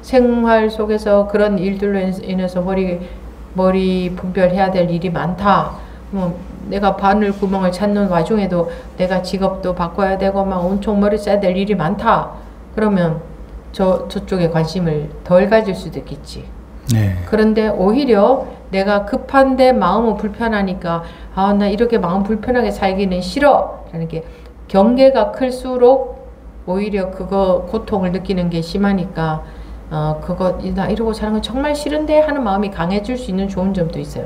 생활 속에서 그런 일들로 인해서 머리 분별해야 될 일이 많다. 뭐 내가 바늘 구멍을 찾는 와중에도 내가 직업도 바꿔야 되고 막 온통 머리 써야 될 일이 많다. 그러면 저쪽에 관심을 덜 가질 수도 있겠지. 네. 그런데 오히려 내가 급한데 마음은 불편하니까 아, 나 이렇게 마음 불편하게 살기는 싫어. 라는 게 경계가 클수록 오히려 그거 고통을 느끼는 게 심하니까 그거 나 이러고 사는 건 정말 싫은데 하는 마음이 강해질 수 있는 좋은 점도 있어요.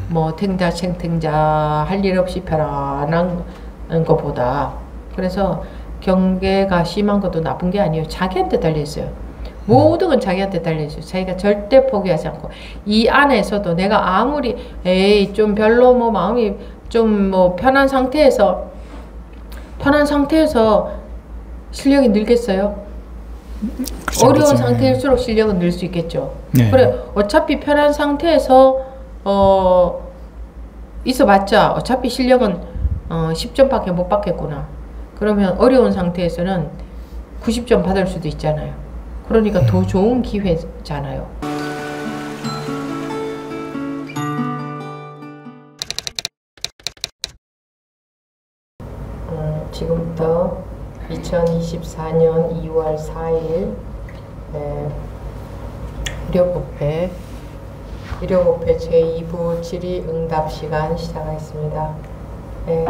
뭐 탱자 챙탱자 할 일 없이 편안한 것보다. 그래서 경계가 심한 것도 나쁜 게 아니에요. 자기한테 달려있어요. 모든 건 자기한테 달려있어요. 자기가 절대 포기하지 않고 이 안에서도 내가 아무리 에이 좀 별로 뭐 마음이 좀 뭐 편한 상태에서 실력이 늘겠어요? 어려운 상태일수록 실력은 늘 수 있겠죠. 네. 그래 어차피 편한 상태에서 있어봤자 어차피 실력은 10점밖에 못 받겠구나. 그러면 어려운 상태에서는 90점 받을 수도 있잖아요. 그러니까 더 좋은 기회잖아요. 지금부터 2024년 2월 4일 의료부패 제2부 질의응답 시간 시작하겠습니다. 네.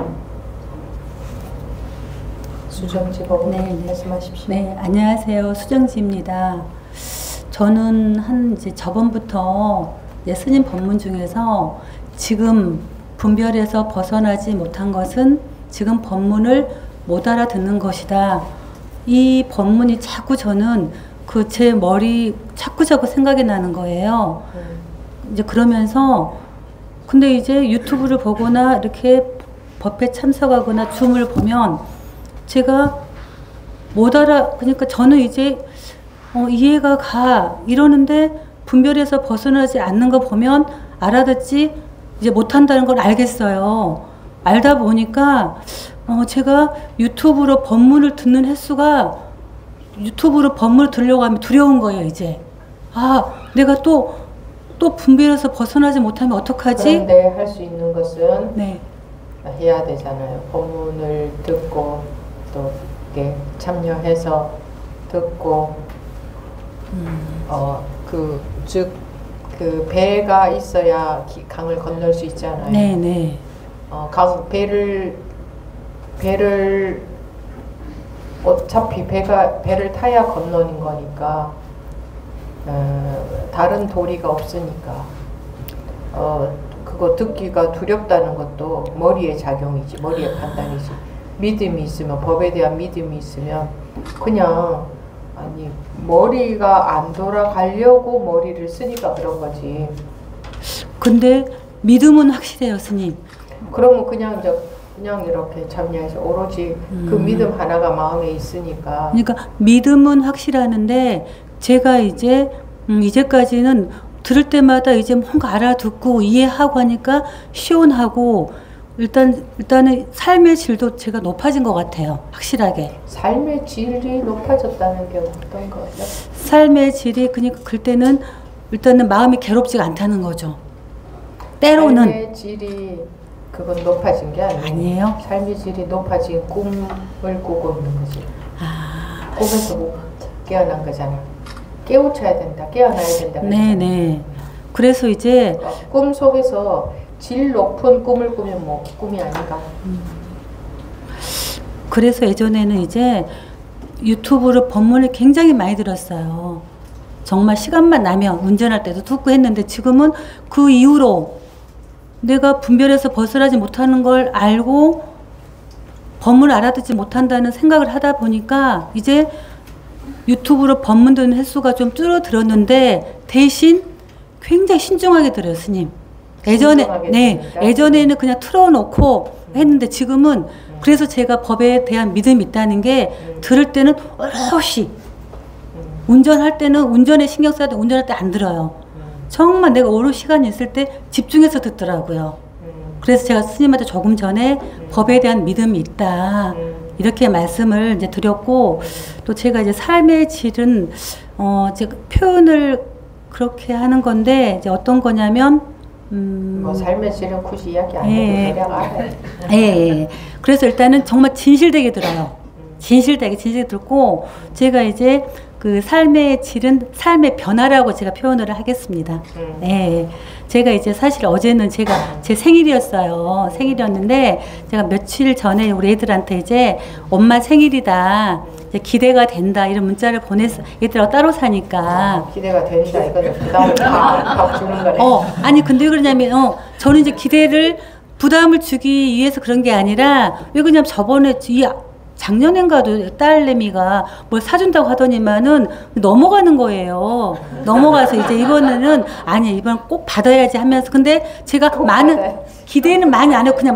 수정지법 말씀하십시오. 네, 안녕하세요. 수정지입니다. 저는 이제 저번부터 스님 법문 중에서 지금 분별에서 벗어나지 못한 것은 지금 법문을 못 알아듣는 것이다. 이 법문이 자꾸 저는 제 머리 자꾸 생각이 나는 거예요. 이제 그러면서 근데 이제 유튜브를 보거나 이렇게 법회 참석하거나 줌을 보면 제가 그러니까 저는 이제 이해가 가 이러는데 분별에서 벗어나지 않는 거 보면 알아듣지 이제 못한다는 걸 알겠어요. 알다 보니까 제가 유튜브로 법문을 듣는 횟수가 유튜브로 법문을 들으려고 하면 두려운 거예요. 이제 내가 또 분별에서 벗어나지 못하면 어떡하지? 그런데 할 수 있는 것은 해야 되잖아요. 법문을 듣고 또 이렇게 참여해서 듣고 그 배가 있어야 강을 건널 수 있잖아요. 네네. 배를 어차피 배를 타야 건너는 거니까 다른 도리가 없으니까 그거 듣기가 두렵다는 것도 머리의 작용이지, 머리의 판단이지. 믿음이 있으면, 법에 대한 믿음이 있으면 그냥 머리가 안 돌아가려고 머리를 쓰니까 그런 거지. 근데 믿음은 확실해요, 스님. 그러면 그냥 이렇게 참여해서 오로지 그 믿음 하나가 마음에 있으니까. 그러니까 믿음은 확실하는데 제가 이제까지는 들을 때마다 이제 뭔가 알아듣고 이해하고 하니까 시원하고 일단은 삶의 질도 제가 높아진 것 같아요. 확실하게. 삶의 질이 높아졌다는 게 어떤 거죠? 삶의 질이 그러니까 그때는 일단은 마음이 괴롭지가 않다는 거죠. 때로는 삶의 질이 그건 높아진 게 아니에요? 삶의 질이 높아진 꿈을 꾸고 있는 거지. 꿈에서 깨어난 거잖아. 깨우쳐야 된다. 깨어나야 된다. 네네. 그래서 이제 꿈 속에서 질 높은 꿈을 꾸면 뭐 꿈이 아닌가. 그래서 예전에는 이제 유튜브로 법문을 굉장히 많이 들었어요. 정말 시간만 나면 운전할 때도 듣고 했는데 지금은 그 이후로 내가 분별해서 벗어나지 못하는 걸 알고 법문을 알아듣지 못한다는 생각을 하다 보니까 이제 유튜브로 법문 듣는 횟수가 좀 줄어들었는데 대신 굉장히 신중하게 들어요, 스님. 예전에는 그냥 틀어놓고 했는데 지금은 그래서 제가 법에 대한 믿음이 있다는 게 들을 때는 오롯이 운전할 때는 운전에 신경 써야 돼. 운전할 때 안 들어요. 정말 내가 오롯이 시간이 있을 때 집중해서 듣더라고요. 그래서 제가 스님한테 조금 전에 법에 대한 믿음이 있다. 이렇게 말씀을 이제 드렸고, 또 제가 이제 삶의 질은 제가 표현을 그렇게 하는 건데, 이제 어떤 거냐면 뭐 삶의 질은 굳이 이야기 안 해도 대략 알아요. 예. 그래서 일단은 정말 진실되게 들어요. 진실되게 들고, 제가 이제 그 삶의 질은 삶의 변화라고 제가 표현을 하겠습니다. 예. 제가 이제 사실 어제는 제 생일이었어요. 생일이었는데 제가 며칠 전에 우리 애들한테 이제 엄마 생일이다, 이제 기대가 된다, 이런 문자를 보냈어. 얘들하고 따로 사니까. 기대가 된다, 이거는 부담을 밥 주는 거네. 아니 근데 왜 그러냐면 저는 이제 기대를 부담을 주기 위해서 그런 게 아니라, 왜 그러냐면 저번에 작년엔가도 딸내미가 뭘 사준다고 하더니만은 넘어가는 거예요. 넘어가서 이제 이번에는 아니, 이번 꼭 받아야지 하면서, 근데 제가 기대는 많이 안 하고 그냥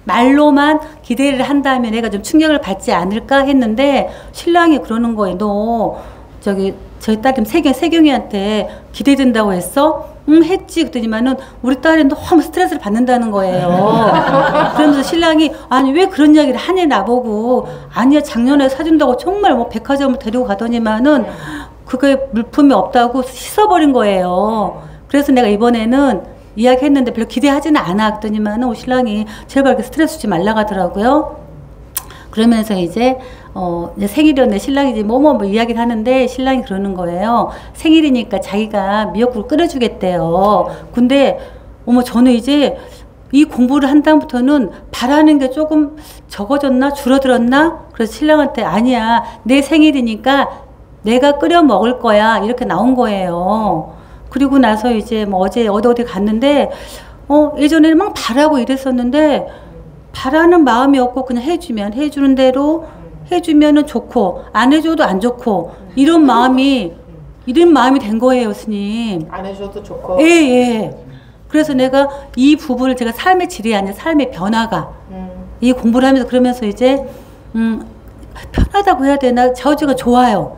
말로만 기대를 한다면 내가 좀 충격을 받지 않을까 했는데, 신랑이 그러는 거예요. 너 저희 딸이 세경이한테 기대된다고 했어? 응, 했지. 그랬더니만은 우리 딸이 너무 스트레스를 받는다는 거예요. 그러면서 신랑이 아니 왜 그런 이야기를 하니 나보고, 아니야 작년에 사준다고 정말 뭐 백화점을 데리고 가더니만은 그게 물품이 없다고 씻어버린 거예요. 그래서 내가 이번에는 이야기했는데 별로 기대하지는 않아. 그랬더니만은 신랑이 제발 그렇게 스트레스 주지 말라고 하더라고요. 그러면서 이제 생일이었는데 신랑이 이제 뭐 이야기를 하는데, 신랑이 그러는 거예요. 생일이니까 자기가 미역국을 끓여주겠대요. 근데 저는 이제 이 공부를 한 다음부터는 바라는 게 조금 적어졌나 줄어들었나? 그래서 신랑한테 아니야, 내 생일이니까 내가 끓여 먹을 거야, 이렇게 나온 거예요. 그리고 나서 이제 뭐 어제 어디 갔는데 예전에는 막 바라고 이랬었는데, 바라는 마음이 없고 그냥 해주는 대로 해주면은 좋고, 안 해줘도 안 좋고, 이런 마음이 된 거예요, 스님. 안 해줘도 좋고. 예. 그래서 내가 이 부분을 제가 삶의 질이 아니라 삶의 변화가, 이 공부를 하면서 그러면서 이제 편하다고 해야 되나, 저지가 좋아요.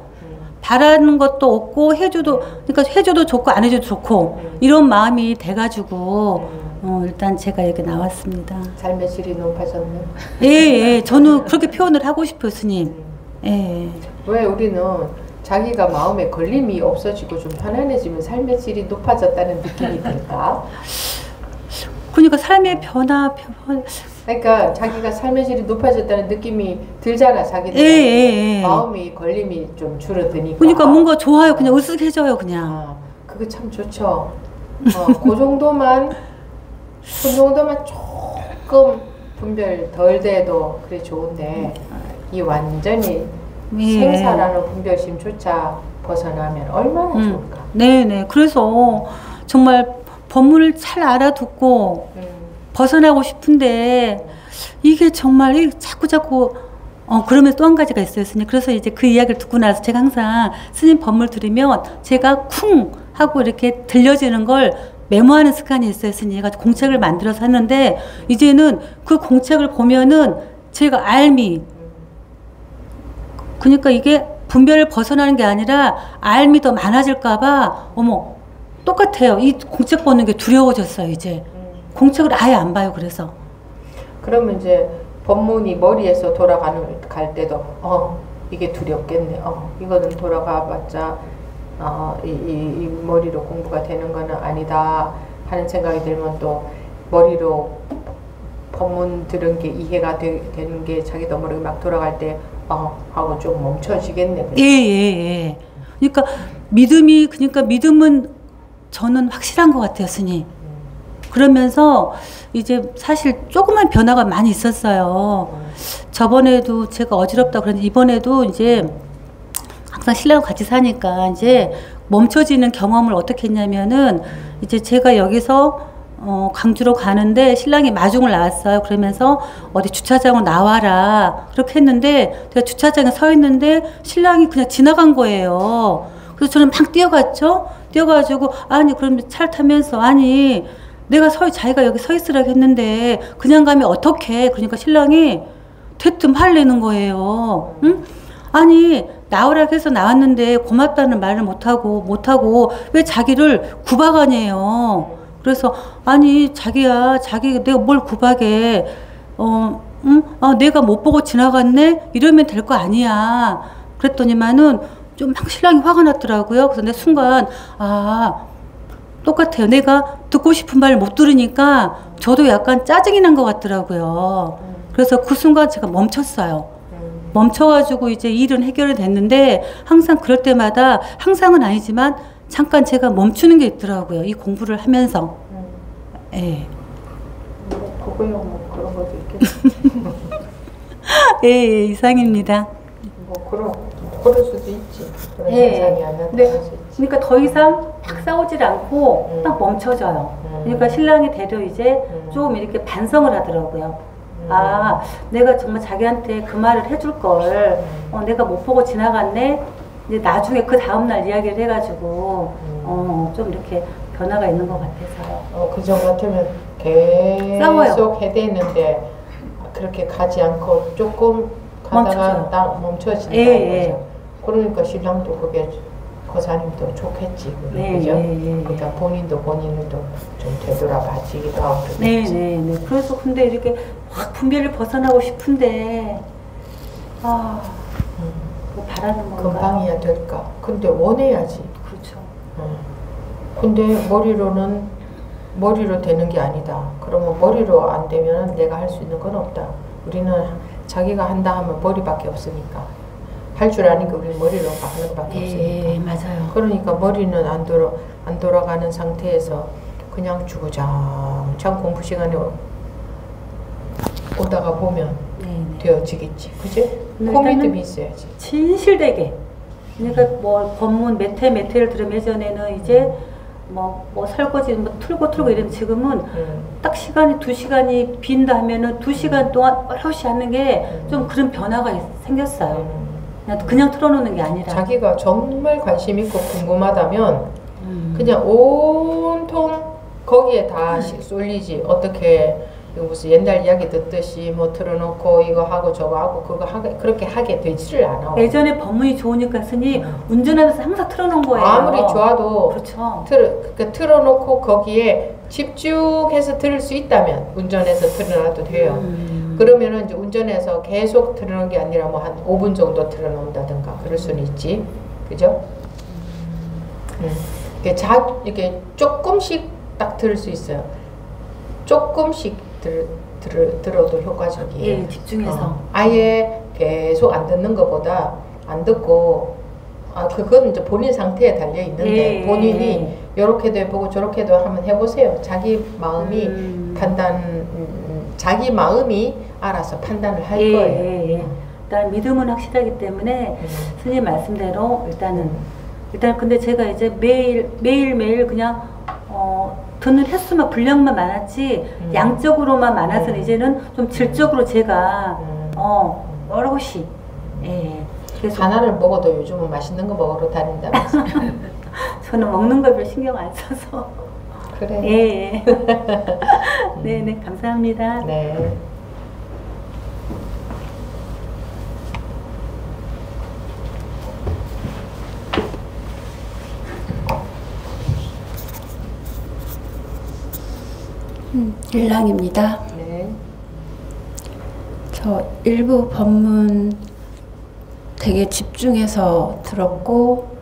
바라는 것도 없고 그러니까 해줘도 좋고 안 해줘도 좋고, 이런 마음이 돼가지고 일단 제가 이렇게 나왔습니다. 삶의 질이 높아졌네. 예. 저는 그렇게 표현을 하고 싶어요, 스님. 예. 왜 우리는 자기가 마음에 걸림이 없어지고 좀 편안해지면 삶의 질이 높아졌다는 느낌이 들까? 그러니까 삶의 변화. 그러니까 자기가 삶의 질이 높아졌다는 느낌이 들잖아, 자기도. 예. 마음이 걸림이 좀 줄어드니까. 그러니까 뭔가 좋아요. 그냥 으쓱해져요, 그냥. 그거 참 좋죠. 그 정도만 조금 분별 덜 돼도 그래 좋은데, 이 완전히 생사라는 분별심조차 벗어나면 얼마나 좋을까. 네네. 그래서 정말 법문을 잘 알아듣고 벗어나고 싶은데, 이게 정말 자꾸 그러면 또 한 가지가 있어요, 스님. 그래서 이제 그 이야기를 듣고 나서 제가 항상 스님 법문을 들으면 제가 쿵 하고 이렇게 들려지는 걸 메모하는 습관이 있어요, 스님. 제가 공책을 만들어서 하는데, 이제는 그 공책을 보면은 제가 그러니까 이게 분별을 벗어나는 게 아니라 알미 더 많아질까봐, 똑같아요. 이 공책 보는 게 두려워졌어요, 이제. 공책을 아예 안 봐요, 그래서. 그러면 이제 법문이 머리에서 갈 때도 이게 두렵겠네. 이거는 돌아가 봤자 이 머리로 공부가 되는 거는 아니다 하는 생각이 들면, 또 머리로 법문 들은 게 이해가 되는 게 자기도 모르게 막 돌아갈 때 하고 좀 멈춰지겠네. 예. 그러니까 믿음은 저는 확실한 것 같아요, 스님. 그러면서 이제 사실 조그만 변화가 많이 있었어요. 저번에도 제가 어지럽다 그랬는데, 이번에도 이제 항상 신랑과 같이 사니까 이제 멈춰지는 경험을 어떻게 했냐면은, 이제 제가 여기서 강주로 가는데 신랑이 마중을 나왔어요. 그러면서 어디 주차장으로 나와라 그렇게 했는데, 제가 주차장에 서 있는데 신랑이 그냥 지나간 거예요. 그래서 저는 막 뛰어갔죠. 뛰어가지고 아니 그럼 차를 타면서 아니 내가 자기가 여기 서 있으라고 했는데 그냥 가면 어떡해. 그러니까 신랑이 대뜸 화를 내는 거예요. 응? 아니 나오라고 해서 나왔는데 고맙다는 말을 못하고 왜 자기를 구박하냐요. 그래서 아니 자기가 내가 뭘 구박해. 응? 내가 못 보고 지나갔네? 이러면 될 거 아니야. 그랬더니만은 좀 막 신랑이 화가 났더라고요. 그래서 내 순간, 똑같아요. 내가 듣고 싶은 말을 못 들으니까 저도 약간 짜증이 난 것 같더라고요. 그래서 그 순간 제가 멈췄어요. 멈춰가지고 이제 일은 해결이 됐는데 항상 그럴 때마다, 항상은 아니지만 잠깐 제가 멈추는 게 있더라고요. 이 공부를 하면서. 예. 그거야 뭐 그런 것도 있겠지. 예, 이상입니다. 그럴 수도 있지. 그런 현상이 안 나타날 수 있지. 그러니까 더 이상 막 싸우질 않고 딱 멈춰져요. 그러니까 신랑이 되려 이제 좀 이렇게 반성을 하더라고요. 내가 정말 자기한테 그 말을 해줄 걸, 내가 못 보고 지나갔네. 이제 나중에 그 다음날 이야기를 해가지고, 좀 이렇게 변화가 있는 것 같아서요. 그전 같으면 계속 해대는데 그렇게 가지 않고 조금 가다가 딱 멈춰진다는 거죠. 그러니까 신랑도 그게 거사님도 좋겠지. 그죠? 그러니까 본인도 본인을 좀 되돌아봐지기도 하고. 네. 그래서 근데 이렇게 확 분별을 벗어나고 싶은데 뭐 바라는 건가? 금방이야 될까? 근데 원해야지. 그렇죠. 근데 머리로 되는 게 아니다. 그러면 머리로 안 되면 내가 할 수 있는 건 없다. 우리는 자기가 한다 하면 머리밖에 없으니까. 할 줄 아니까 우리 머리로 하는 것밖에 없으니까. 맞아요. 그러니까 머리는 안 돌아가는 상태에서 그냥 주구장창 공부 시간에 오다가 보면 되어지겠지. 그지? 코미듬이 있어야지. 진실되게. 그러니까 뭐 법문 몇 회를 들으면 예전에는 이제 뭐 설거지 틀고 이런, 지금은 딱 시간이 2시간이 빈다 하면은 2시간 동안 어려우시 하는 게 좀 그런 변화가 생겼어요. 그냥 틀어놓는 게 아니라. 자기가 정말 관심 있고 궁금하다면 그냥 온통 거기에 다 쏠리지. 어떻게 무슨 옛날 이야기 듣듯이 뭐 틀어놓고 이거 하고 저거 하고 그거 그렇게 하게 되지를 않아. 예전에 법문이 좋으니까 스님 운전하면서 항상 틀어놓은 거예요. 아무리 좋아도 그렇죠. 틀어놓고 거기에 집중해서 들을 수 있다면 운전해서 틀어놔도 돼요. 그러면은 이제 운전해서 계속 틀어놓은 게 아니라 뭐 한 5분 정도 틀어놓는다든가 그럴 수는 있지. 그죠? 이렇게 조금씩 딱 들을 수 있어요. 조금씩 들어도 효과적이에요. 집중해서. 아예 계속 안 듣는 것보다 안 듣고, 그건 이제 본인 상태에 달려 있는데 본인이 요렇게도 해보고 저렇게도 한번 해보세요. 자기 마음이 자기 마음이 알아서 판단을 할 거예요. 일단 믿음은 확실하기 때문에 스님 말씀대로 일단 근데 제가 이제 매일 그냥 듣는 횟수만 분량만 많았지 양적으로만 많아서는 이제는 좀 질적으로 제가 여러 곳이 하나를 먹어도 요즘은 맛있는 거 먹으러 다닌다면서. 저는 먹는 거 별 신경 안 써서. 그래. 네, 감사합니다. 네. 일랑입니다. 네. 저 일부 법문 되게 집중해서 들었고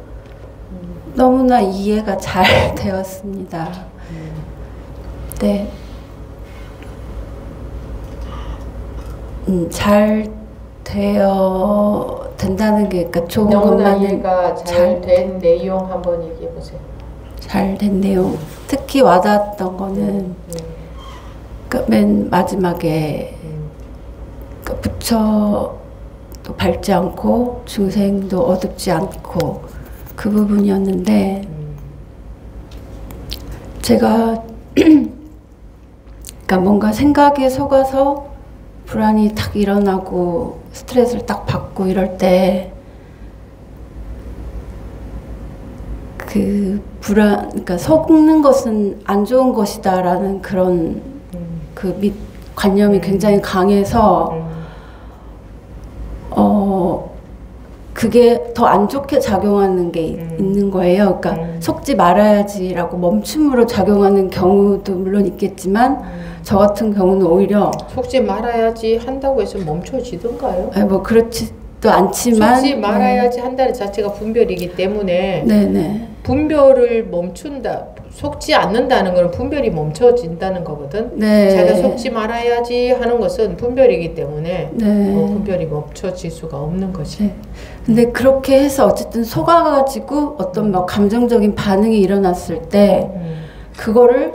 너무나 이해가 잘 되었습니다. 네. 잘 된다는 게, 그러니까 좋은 것만은 잘 된 내용 한번 얘기해 보세요. 잘 된 내용. 특히 와닿았던 거는 그러니까 맨 마지막에 그러니까 부처도 밟지 않고 중생도 어둡지 않고 그 부분이었는데 제가 그러니까 뭔가 생각에 속아서 불안이 탁 일어나고 스트레스를 딱 받고 이럴 때 그 그러니까 속는 것은 안 좋은 것이다라는 그런 그 관념이 굉장히 강해서 그게 더 안 좋게 작용하는 게 있는 거예요. 그러니까 속지 말아야지라고 멈춤으로 작용하는 경우도 물론 있겠지만 저 같은 경우는 오히려 속지 말아야지 한다고 해서 멈춰지던가요? 아니, 뭐 그렇지도 않지만 속지 말아야지 한다는 자체가 분별이기 때문에 네네. 분별을 멈춘다, 속지 않는다는 건 분별이 멈춰진다는 거거든. 네. 자기가 속지 말아야지 하는 것은 분별이기 때문에 네. 분별이 멈춰질 수가 없는 거지. 네. 근데 그렇게 해서 어쨌든 속아가지고 어떤 막 감정적인 반응이 일어났을 때 그거를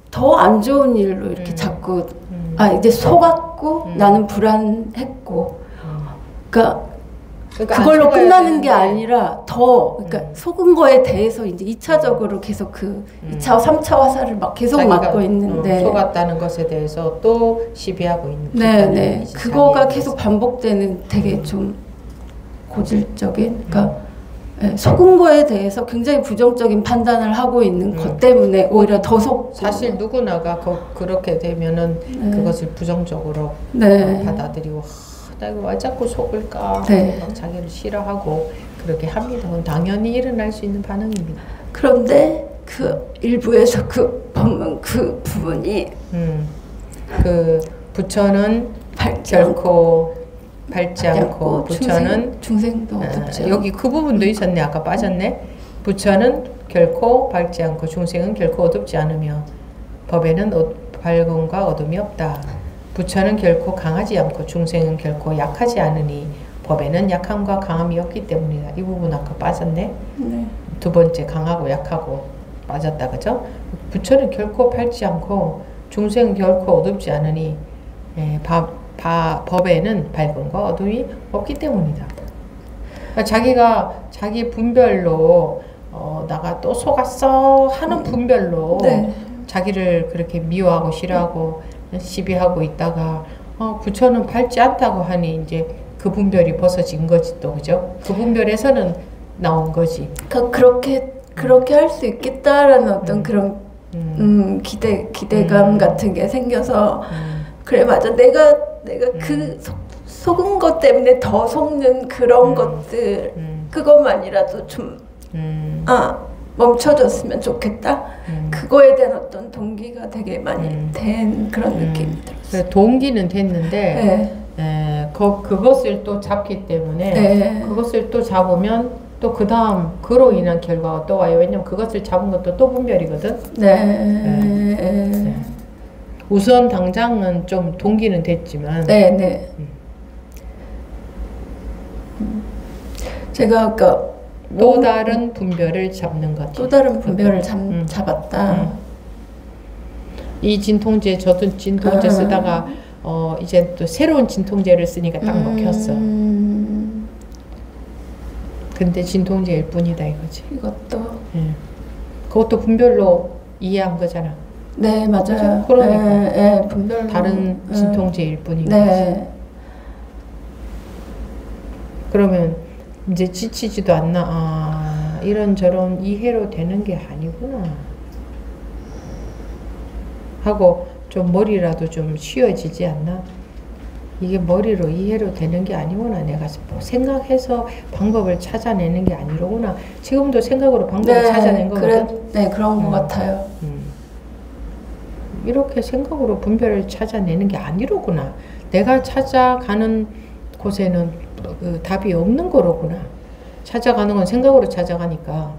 더 안 좋은 일로 이렇게 자꾸 아 이제 속았고 나는 불안했고 그러니까 그걸로 끝나는 게 아니라 더 그러니까 속은 거에 대해서 이제 2차적으로 계속 그 2차, 3차 화살을 막 계속 맞고 있는데 속았다는 것에 대해서 또 시비하고 있는 네네 그거가 계속 반복되는 되게 좀 고질적인 그러니까 속은 거에 대해서 굉장히 부정적인 판단을 하고 있는 것 때문에 오히려 더 속고 사실 누구나가 그렇게 되면은 그것을 부정적으로 받아들이고 내가 왜 자꾸 속을까 막 자기를 싫어하고 그렇게 합니다. 당연히 일어날 수 있는 반응입니다. 그런데 그 일부에서 그 본문 그 부분이 그 부처는 결코 밟지 않고 부처는 중생도 어둡지 여기 그 부분도 있었네. 아까 빠졌네. 부처는 결코 밟지 않고 중생은 결코 어둡지 않으며 법에는 밝음과 어둠이 없다. 부처는 결코 강하지 않고 중생은 결코 약하지 않으니 법에는 약함과 강함이 없기 때문이다. 이 부분 아까 빠졌네. 네. 두 번째 강하고 약하고 빠졌다. 그죠? 부처는 결코 밟지 않고 중생은 결코 어둡지 않으니 법에는 밝음과 어둠이 없기 때문이다. 그러니까 자기가 자기 분별로 나가 또 속았어 하는 분별로 자기를 그렇게 미워하고 싫어하고 시비하고 있다가 부처는 밟지 않다고 하니 이제 그 분별이 벗어진 거지 또 그죠? 그 분별에서는 나온 거지. 그러니까 그렇게 할 수 있겠다라는 어떤 그런 기대감 같은 게 생겨서 그래 맞아 내가 그 속은 것 때문에 더 속는 그런 것들 그것만이라도 좀 멈춰줬으면 좋겠다. 그거에 대한 어떤 동기가 되게 많이 된 그런 느낌이 들었어요. 동기는 됐는데 그것을 또 잡기 때문에 그것을 또 잡으면 또 그 다음 그로 인한 결과가 또 와요. 왜냐면 그것을 잡은 것도 또 분별이거든. 우선 당장은 좀 동기는 됐지만 제가 아까 또 다른 분별을 잡는 것. 또 다른 분별을 잡았다. 이 진통제 저도 진통제 쓰다가 이제 또 새로운 진통제를 쓰니까 딱 먹혔어. 근데 진통제일 뿐이다 이거지. 이것도 그것도 분별로 이해한 거잖아. 네 맞아요. 그러니까 분별로 다른 진통제일 뿐인 거지. 그러면 이제 지치지도 않나. 이런저런 이해로 되는 게 아니구나 하고 좀 머리라도 좀 쉬어지지 않나. 이게 머리로 이해로 되는 게 아니구나. 내가 뭐 생각해서 방법을 찾아내는 게 아니로구나. 지금도 생각으로 방법을 찾아낸 거거든. 그런 것 같아요. 이렇게 생각으로 분별을 찾아내는 게 아니로구나. 내가 찾아가는 곳에는 답이 없는 거로구나. 찾아가는 건 생각으로 찾아가니까.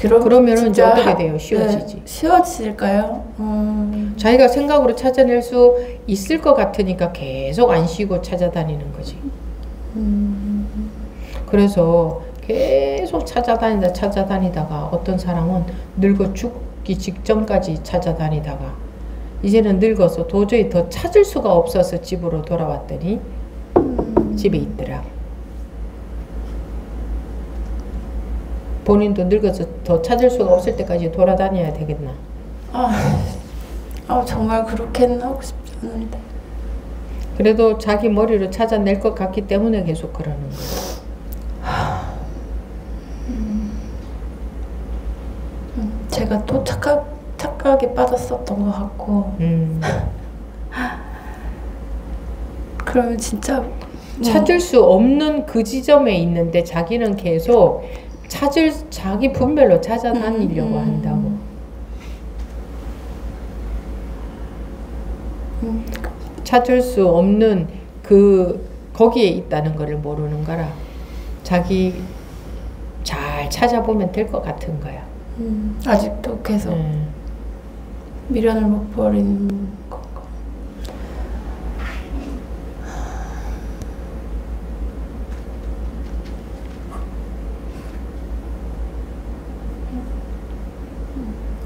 그러면은 이제 어떻게 돼요? 쉬워지지. 쉬워질까요? 자기가 생각으로 찾아낼 수 있을 것 같으니까 계속 안 쉬고 찾아다니는 거지. 그래서 계속 찾아다니다가 어떤 사람은 늙어 죽기 직전까지 찾아다니다가 이제는 늙어서 도저히 더 찾을 수가 없어서 집으로 돌아왔더니 집에 있더라. 본인도 늙어서 더 찾을 수가 없을 때까지 돌아다녀야 되겠나? 정말 그렇게는 하고 싶지 않은데. 그래도 자기 머리로 찾아낼 것 같기 때문에 계속 그러는 거야. 제가 또 착각에 빠졌었던 것 같고. 그러면 진짜 찾을 수 없는 그 지점에 있는데 자기는 계속 자기 분별로 찾아다니려고 한다고. 찾을 수 없는 거기에 있다는 것을 모르는 거라. 자기 잘 찾아보면 될 것 같은 거야. 아직도 계속 미련을 못 버리는 건가.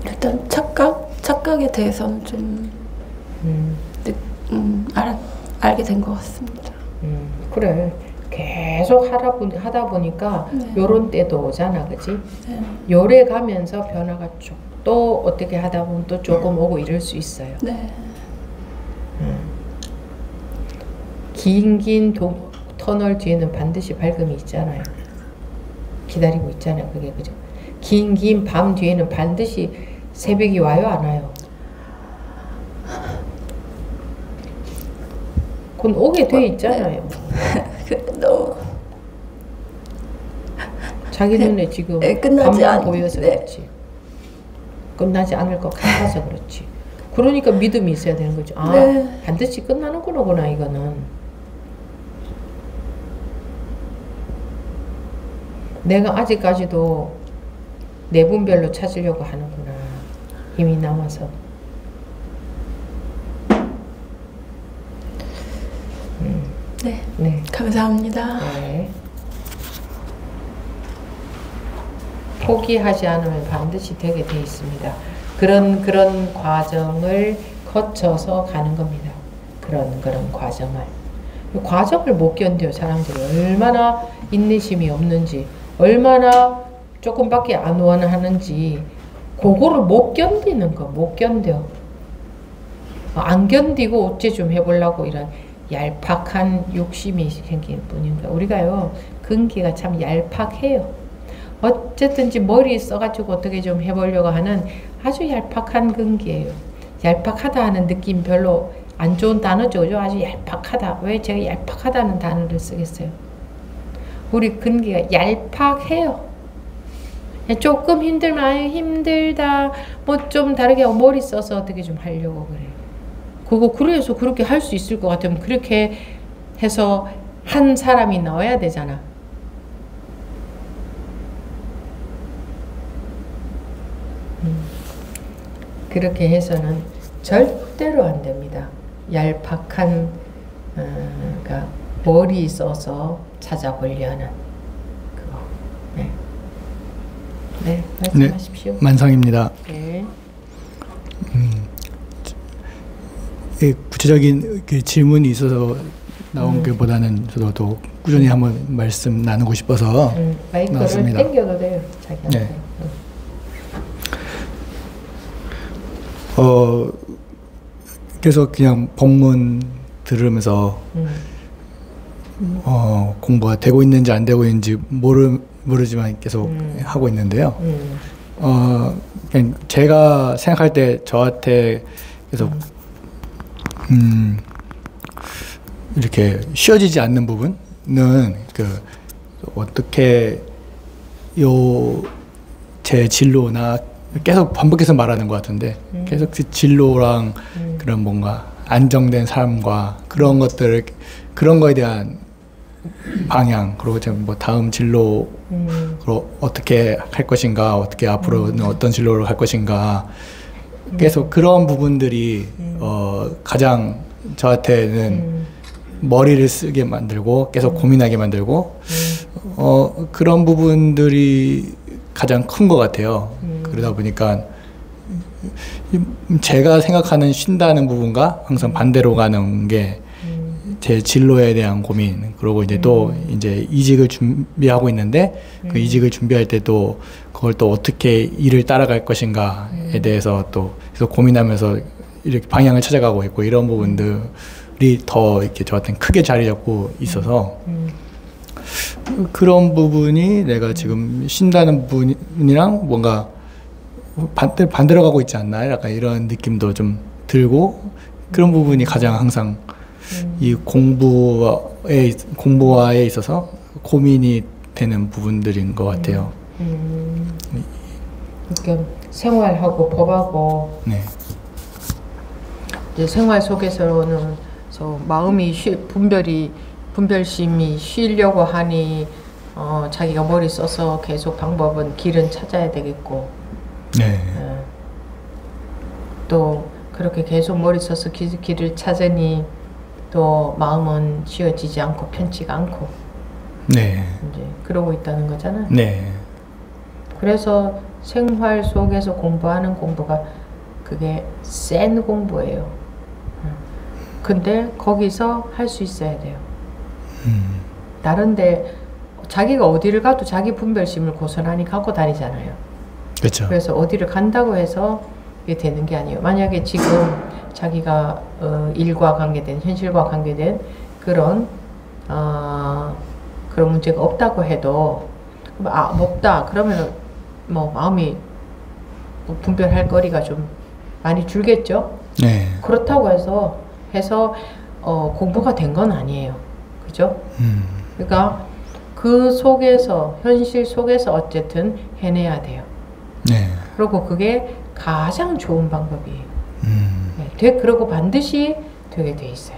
일단 착각에 대해서는 좀 알게 된 것 같습니다. 그래. 계속 하다 보니까 네. 요런 때도 오잖아, 그치? 네. 요래 가면서 변화가 쭉 또 어떻게 하다 보면 또 조금 오고 이럴 수 있어요. 네. 긴 터널 뒤에는 반드시 밝음이 있잖아요. 기다리고 있잖아요. 그게 그죠? 긴 밤 뒤에는 반드시 새벽이 와요, 안 와요? 그건 오게 돼 있잖아요. 너무 자기 눈에 지금 끝나지 밤만 보여서 네. 그렇지. 끝나지 않을 것 같아서 그렇지. 그러니까 믿음이 있어야 되는 거죠. 아, 네. 반드시 끝나는 거구나 이거는. 내가 아직까지도 내 분별로 찾으려고 하는구나. 힘이 남아서. 네. 네. 감사합니다. 네. 포기하지 않으면 반드시 되게 돼 있습니다. 그런 과정을 거쳐서 가는 겁니다. 그런 과정을. 과정을 못 견뎌요, 사람들이. 얼마나 인내심이 없는지, 얼마나 조금밖에 안 원하는지, 그거를 못 견디는 거, 못 견뎌. 안 견디고 어째 좀 해보려고 이런 얄팍한 욕심이 생길 뿐인가. 우리가요, 근기가 참 얄팍해요. 어쨌든지 머리 써가지고 어떻게 좀 해보려고 하는 아주 얄팍한 근기예요. 얄팍하다 하는 느낌 별로 안 좋은 단어죠. 그죠? 아주 얄팍하다. 왜 제가 얄팍하다는 단어를 쓰겠어요? 우리 근기가 얄팍해요. 조금 힘들면 힘들다. 뭐 좀 다르게 머리 써서 어떻게 좀 하려고 그래요. 그래서 그렇게 할 수 있을 것 같으면 그렇게 해서 한 사람이 나와야 되잖아. 그렇게 해서는 절대로 안 됩니다. 얄팍한 그러니까 머리 써서 찾아보려는 그거. 네. 네, 말씀하십시오. 네, 만상입니다. 네. 구체적인 질문이 있어서 나온 것보다는 저도 또 꾸준히 한번 말씀 나누고 싶어서 마이크를 나왔습니다. 당겨도 돼요, 자기한테. 네. 계속 그냥 법문 들으면서 공부가 되고 있는지 안 되고 있는지 모르지만 계속 하고 있는데요. 그냥 제가 생각할 때 저한테 계속 이렇게 쉬어지지 않는 부분은 어떻게 제 진로나 계속 반복해서 말하는 것 같은데 계속 그 진로랑 그런 뭔가 안정된 삶과 그런 것들을 그런 거에 대한 방향 그리고 뭐 다음 진로로 어떻게 할 것인가 어떻게 앞으로는 어떤 진로로 갈 것인가 계속 그런 부분들이 가장 저한테는 머리를 쓰게 만들고 계속 고민하게 만들고 그런 부분들이 가장 큰 것 같아요. 그러다 보니까 제가 생각하는 쉰다는 부분과 항상 반대로 가는 게 제 진로에 대한 고민 그리고 이제 또 이제 이직을 준비하고 있는데 그 이직을 준비할 때도 그걸 또 어떻게 일을 따라갈 것인가에 대해서 또 계속 고민하면서 이렇게 방향을 찾아가고 있고 이런 부분들이 더 이렇게 저한테는 크게 자리 잡고 있어서 그런 부분이 내가 지금 쉰다는 부분이랑 뭔가 반대로 가고 있지 않나 약간 이런 느낌도 좀 들고 그런 부분이 가장 항상 이 공부와에 있어서 고민이 되는 부분들인 것 같아요. 그러니까 생활하고 법하고 네. 이제 생활 속에서는 마음이 분별심이 쉬려고 하니 자기가 머리 써서 계속 방법은 길은 찾아야 되겠고, 네. 또 그렇게 계속 머리 써서 길을 찾으니 또 마음은 쉬어지지 않고 편치가 않고, 네. 이제 그러고 있다는 거잖아요. 네. 그래서 생활 속에서 공부하는 공부가 그게 센 공부예요. 근데 거기서 할 수 있어야 돼요. 다른데 자기가 어디를 가도 자기 분별심을 고스란히 갖고 다니잖아요. 그렇죠. 그래서 어디를 간다고 해서 이게 되는 게 아니에요. 만약에 지금 자기가 일과 관계된, 현실과 관계된 그런 문제가 없다고 해도 없다 그러면 뭐 마음이 분별할 거리가 좀 많이 줄겠죠. 네. 그렇다고 해서 공부가 된 건 아니에요. 그죠? 그러니까 그 속에서, 현실 속에서 어쨌든 해내야 돼요. 네. 그리고 그게 가장 좋은 방법이에요. 네, 그리고 반드시 되게 돼 있어요.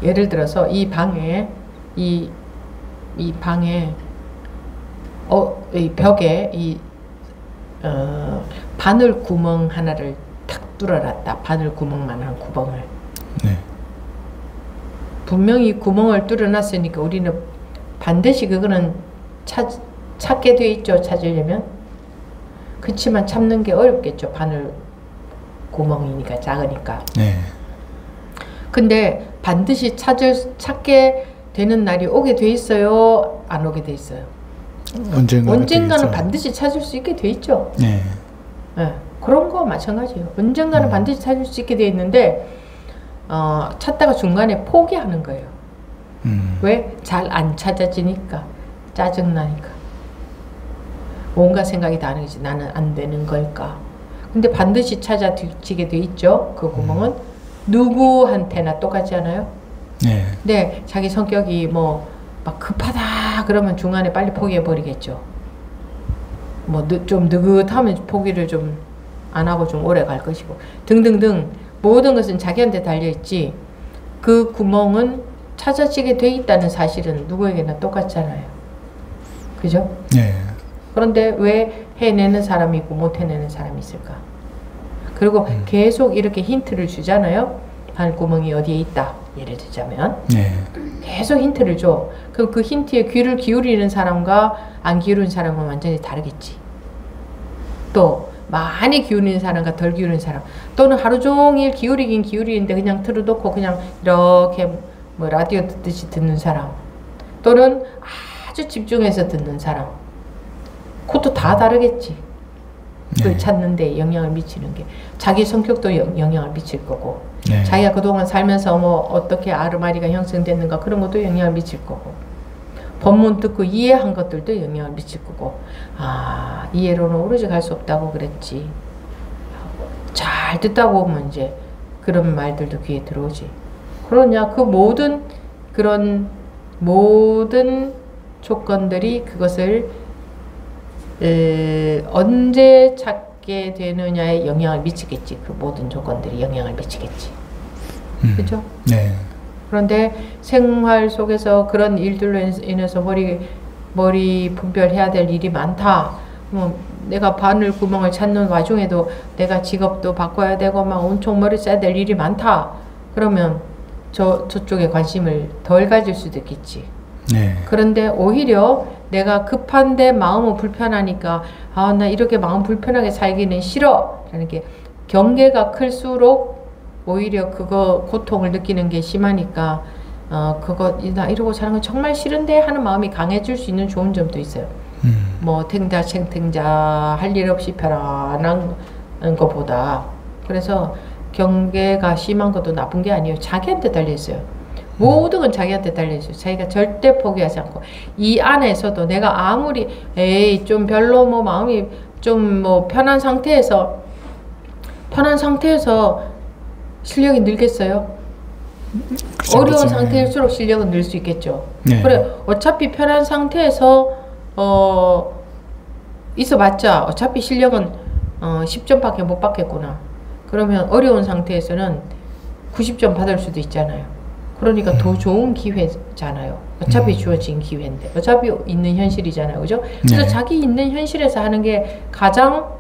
예를 들어서 이 방에 이 벽에 바늘 구멍 하나를 탁 뚫어놨다. 바늘 구멍만한 구멍을. 네. 분명히 구멍을 뚫어놨으니까 우리는 반드시 그거는 찾게 돼 있죠. 찾으려면. 그렇지만 찾는 게 어렵겠죠. 바늘 구멍이니까, 작으니까. 네. 근데 반드시 찾게 되는 날이 오게 돼 있어요? 안 오게 돼 있어요? 언젠가는 반드시 찾을 수 있게 돼 있죠. 네. 네, 그런 거 마찬가지예요. 언젠가는 반드시 찾을 수 있게 돼 있는데 찾다가 중간에 포기하는 거예요. 왜? 잘 안 찾아지니까, 짜증나니까. 온갖 생각이 다 하는 거지. 나는 안 되는 걸까? 근데 반드시 찾아지게 돼 있죠. 그 구멍은 누구한테나 똑같지 않아요? 네. 근데 자기 성격이 막 급하다 그러면 중간에 빨리 포기해 버리겠죠. 좀 느긋하면 포기를 좀 안 하고 좀 오래 갈 것이고, 등등등. 모든 것은 자기한테 달려있지, 그 구멍은 찾아지게 돼 있다는 사실은 누구에게나 똑같잖아요. 그죠? 네. 그런데 왜 해내는 사람이 있고 못 해내는 사람이 있을까? 그리고 계속 이렇게 힌트를 주잖아요. 바늘구멍이 어디에 있다, 예를 들자면. 네. 계속 힌트를 줘. 그럼 그 힌트에 귀를 기울이는 사람과 안 기울이는 사람은 완전히 다르겠지. 또 많이 기울이는 사람과 덜 기울이는 사람, 또는 하루 종일 기울이긴 기울이는데 그냥 틀어놓고 그냥 이렇게 라디오 듣듯이 듣는 사람, 또는 아주 집중해서 듣는 사람, 그것도 다 다르겠지. 그 찾는 데 영향을 미치는 게 자기 성격도 영향을 미칠 거고, 네. 자기가 그동안 살면서 어떻게 아르마리가 형성됐는가 그런 것도 영향을 미칠 거고, 법문 듣고 이해한 것들도 영향을 미칠 거고, 이해로는 오로지 갈 수 없다고 그랬지. 잘 듣다 보면 이제 그런 말들도 귀에 들어오지. 그러냐, 그런 모든 조건들이 그것을 언제 찾게 되느냐에 영향을 미치겠지. 그 모든 조건들이 영향을 미치겠지. 그렇죠? 네. 그런데 생활 속에서 그런 일들로 인해서 머리 분별해야 될 일이 많다. 내가 바늘 구멍을 찾는 와중에도 내가 직업도 바꿔야 되고 막 온통 머리 써야 될 일이 많다. 그러면 저쪽에 관심을 덜 가질 수도 있겠지. 네. 그런데 오히려 내가 급한데 마음은 불편하니까 나 이렇게 마음 불편하게 살기는 싫어 라는 게, 경계가 클수록 오히려 그거 고통을 느끼는 게 심하니까 나 이러고 사는 건 정말 싫은데 하는 마음이 강해질 수 있는 좋은 점도 있어요. 탱자 챙탱자 할 일 없이 편안한 것보다. 그래서 경계가 심한 것도 나쁜 게 아니에요. 자기한테 달려있어요. 모든 건 자기한테 달려있어요. 자기가 절대 포기하지 않고 이 안에서도 내가 아무리 에이 좀 별로 뭐 마음이 좀 뭐 편한 상태에서 실력이 늘겠어요? 어려운 상태일수록 실력은 늘 수 있겠죠. 네. 그래 어차피 편한 상태에서 있어봤자 어차피 실력은 10점밖에 못 받겠구나. 그러면 어려운 상태에서는 90점 받을 수도 있잖아요. 그러니까 더 좋은 기회잖아요. 어차피 주어진 기회인데 어차피 있는 현실이잖아요. 그죠? 그래서 네. 자기 자기 있는 현실에서 하는 게 가장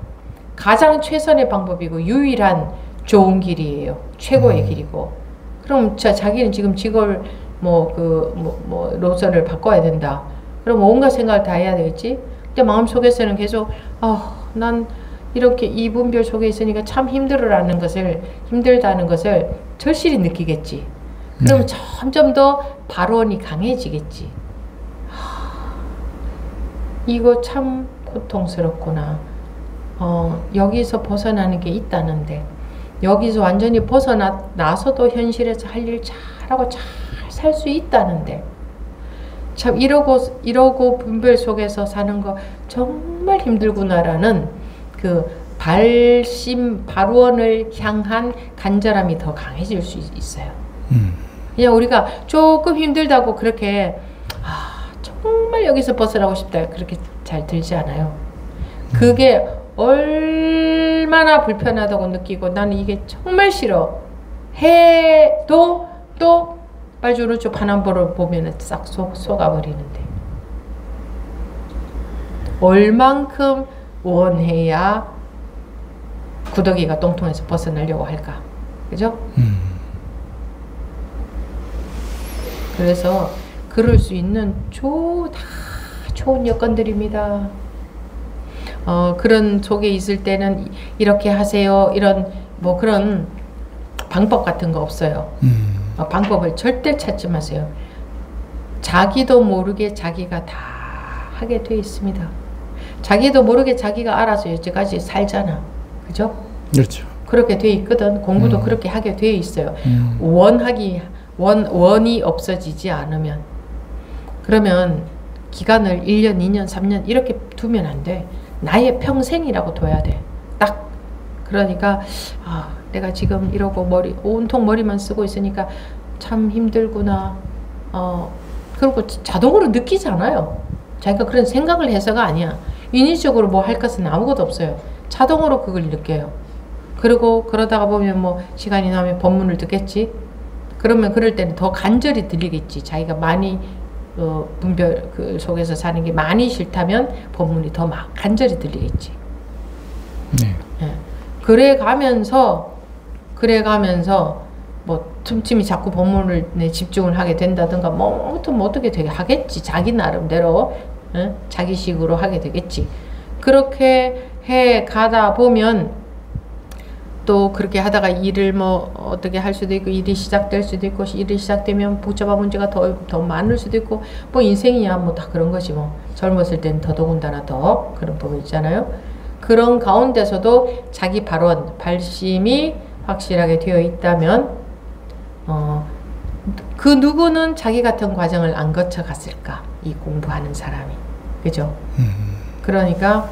최선의 방법이고 유일한 좋은 길이에요. 최고의 길이고. 그럼 자기는 지금 직업을 노선을 바꿔야 된다. 그럼 온갖 생각을 다 해야 되겠지? 근데 마음속에서는 계속 난 이렇게 이 분별 속에 있으니까 참 힘들다는 것을 절실히 느끼겠지. 그러면 점점 더 발원이 강해지겠지. 이거 참 고통스럽구나. 여기서 벗어나는 게 있다는데 여기서 완전히 벗어나서도 현실에서 할 일 잘하고 잘 살 수 있다는데 참 이러고 분별 속에서 사는 거 정말 힘들구나라는 그 발원을 향한 간절함이 더 강해질 수 있어요. 그냥 우리가 조금 힘들다고 그렇게 정말 여기서 벗어나고 싶다 그렇게 잘 들지 않아요. 그게 얼마나 불편하다고 느끼고 나는 이게 정말 싫어 해도 또 빨주노초 파남보를 보면 싹 속아버리는데 얼만큼 원해야 구더기가 똥통에서 벗어나려고 할까? 그죠? 그래서 그럴 수 있는 다 좋은 여건들입니다. 그런 속에 있을 때는 이렇게 하세요. 이런 그런 방법 같은 거 없어요. 방법을 절대 찾지 마세요. 자기도 모르게 자기가 다 하게 돼 있습니다. 자기도 모르게 자기가 알아서 여태까지 살잖아. 그죠? 그렇죠. 그렇게 돼 있거든. 공부도 그렇게 하게 돼 있어요. 원이 없어지지 않으면. 그러면 기간을 1년, 2년, 3년 이렇게 두면 안 돼. 나의 평생이라고 둬야 돼. 딱. 그러니까 내가 지금 이러고 온통 머리만 쓰고 있으니까 참 힘들구나. 그리고 자동으로 느끼잖아요. 자기가 그런 생각을 해서가 아니야. 인위적으로 뭐 할 것은 아무것도 없어요. 자동으로 그걸 느껴요. 그리고 그러다가 보면 시간이 나면 법문을 듣겠지. 그러면 그럴 때는 더 간절히 들리겠지. 자기가 많이 분별 그 속에서 사는 게 많이 싫다면 법문이 더 막 간절히 들리겠지. 네. 예. 그래가면서 틈틈이 자꾸 법문을 집중을 하게 된다든가 아무튼 어떻게 되게 하겠지. 자기 나름대로 자기식으로 하게 되겠지. 그렇게 해 가다 보면 또 그렇게 하다가 일을 어떻게 할 수도 있고 일이 시작될 수도 있고 일이 시작되면 복잡한 문제가 더 많을 수도 있고 인생이야 다 그런 거지 젊었을 때는 더더군다나 더 그런 부분 있잖아요. 그런 가운데서도 자기 발심이 확실하게 되어 있다면 그 누구는 자기 같은 과정을 안 거쳐 갔을까? 이 공부하는 사람이. 그죠? 그러니까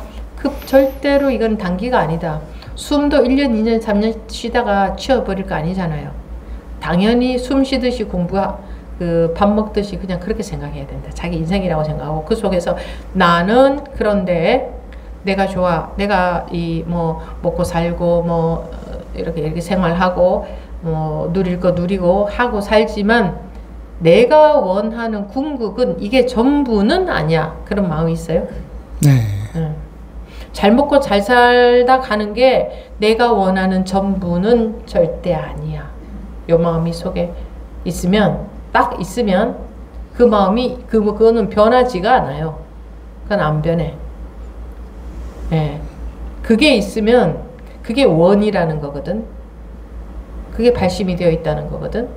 절대로 이건 단기가 아니다. 숨도 1년, 2년, 3년 쉬다가 치워버릴 거 아니잖아요. 당연히 숨 쉬듯이 밥 먹듯이 그냥 그렇게 생각해야 된다. 자기 인생이라고 생각하고 그 속에서 나는 그런데 내가 좋아. 내가 먹고 살고 이렇게 생활하고 누릴 거 누리고 하고 살지만 내가 원하는 궁극은 이게 전부는 아니야. 그런 마음이 있어요? 네. 잘 먹고 잘 살다 가는 게 내가 원하는 전부는 절대 아니야. 요 마음이 속에 딱 있으면 그 마음이 그거는 변하지가 않아요. 그건 안 변해. 예. 그게 있으면 그게 원이라는 거거든. 그게 발심이 되어 있다는 거거든.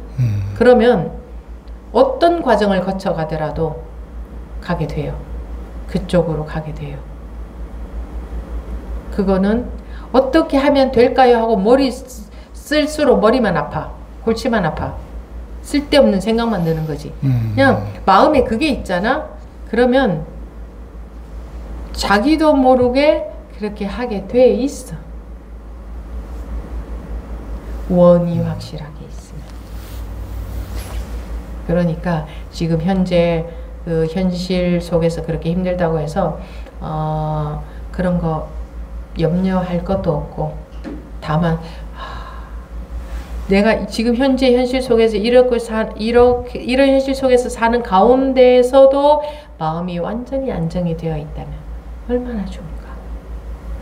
그러면 어떤 과정을 거쳐가더라도 가게 돼요. 그쪽으로 가게 돼요. 그거는 어떻게 하면 될까요? 하고 머리 쓸수록 머리만 아파. 골치만 아파. 쓸데없는 생각만 드는 거지. 그냥 마음에 그게 있잖아. 그러면 자기도 모르게 그렇게 하게 돼 있어. 원이 확실하게 있으면. 그러니까 지금 현재 그 현실 속에서 그렇게 힘들다고 해서 그런 거 염려할 것도 없고, 다만 내가 지금 현재 현실 속에서 이런 현실 속에서 사는 가운데에서도 마음이 완전히 안정이 되어 있다면 얼마나 좋을까?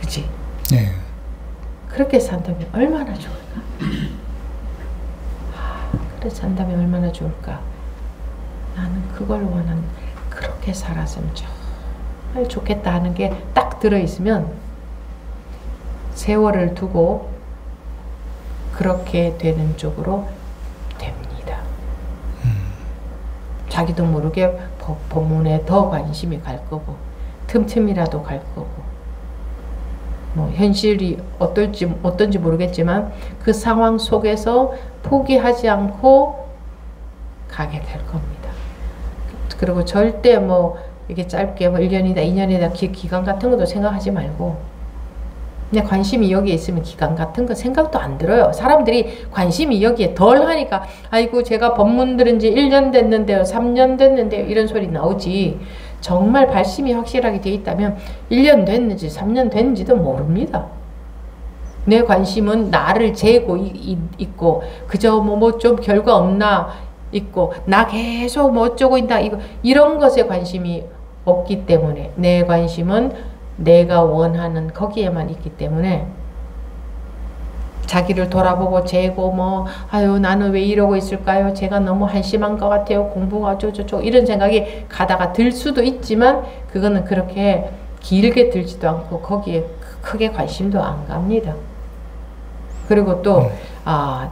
그치? 네. 그렇게 산다면 얼마나 좋을까? 그렇게 산다면 얼마나 좋을까? 나는 그걸 원하는, 그렇게 살았으면 정말 좋겠다 하는 게 딱 들어있으면 세월을 두고 그렇게 되는 쪽으로 됩니다. 자기도 모르게 법문에 더 관심이 갈 거고, 틈틈이라도 갈 거고, 뭐 현실이 어떤지 모르겠지만 그 상황 속에서 포기하지 않고 가게 될 겁니다. 그리고 절대 뭐 이게 짧게 뭐 1년이다 2년이다 기간 같은 것도 생각하지 말고, 그냥 관심이 여기에 있으면 기간 같은 거 생각도 안 들어요. 사람들이 관심이 여기에 덜 하니까 아이고 제가 법문 들은 지 1년 됐는데요 3년 됐는데요 이런 소리 나오지, 정말 발심이 확실하게 돼 있다면 1년 됐는지 3년 됐는지도 모릅니다. 내 관심은 나를 재고 있고, 그저 뭐 좀 결과 없나 있고, 나 계속 뭐 어쩌고 있다 이런 것에 관심이 없기 때문에, 내 관심은 내가 원하는 거기에만 있기 때문에 자기를 돌아보고 재고 뭐 아유 나는 왜 이러고 있을까요? 제가 너무 한심한 것 같아요. 공부가 어쩌고저쩌고 이런 생각이 가다가 들 수도 있지만, 그거는 그렇게 길게 들지도 않고 거기에 크게 관심도 안 갑니다. 그리고 또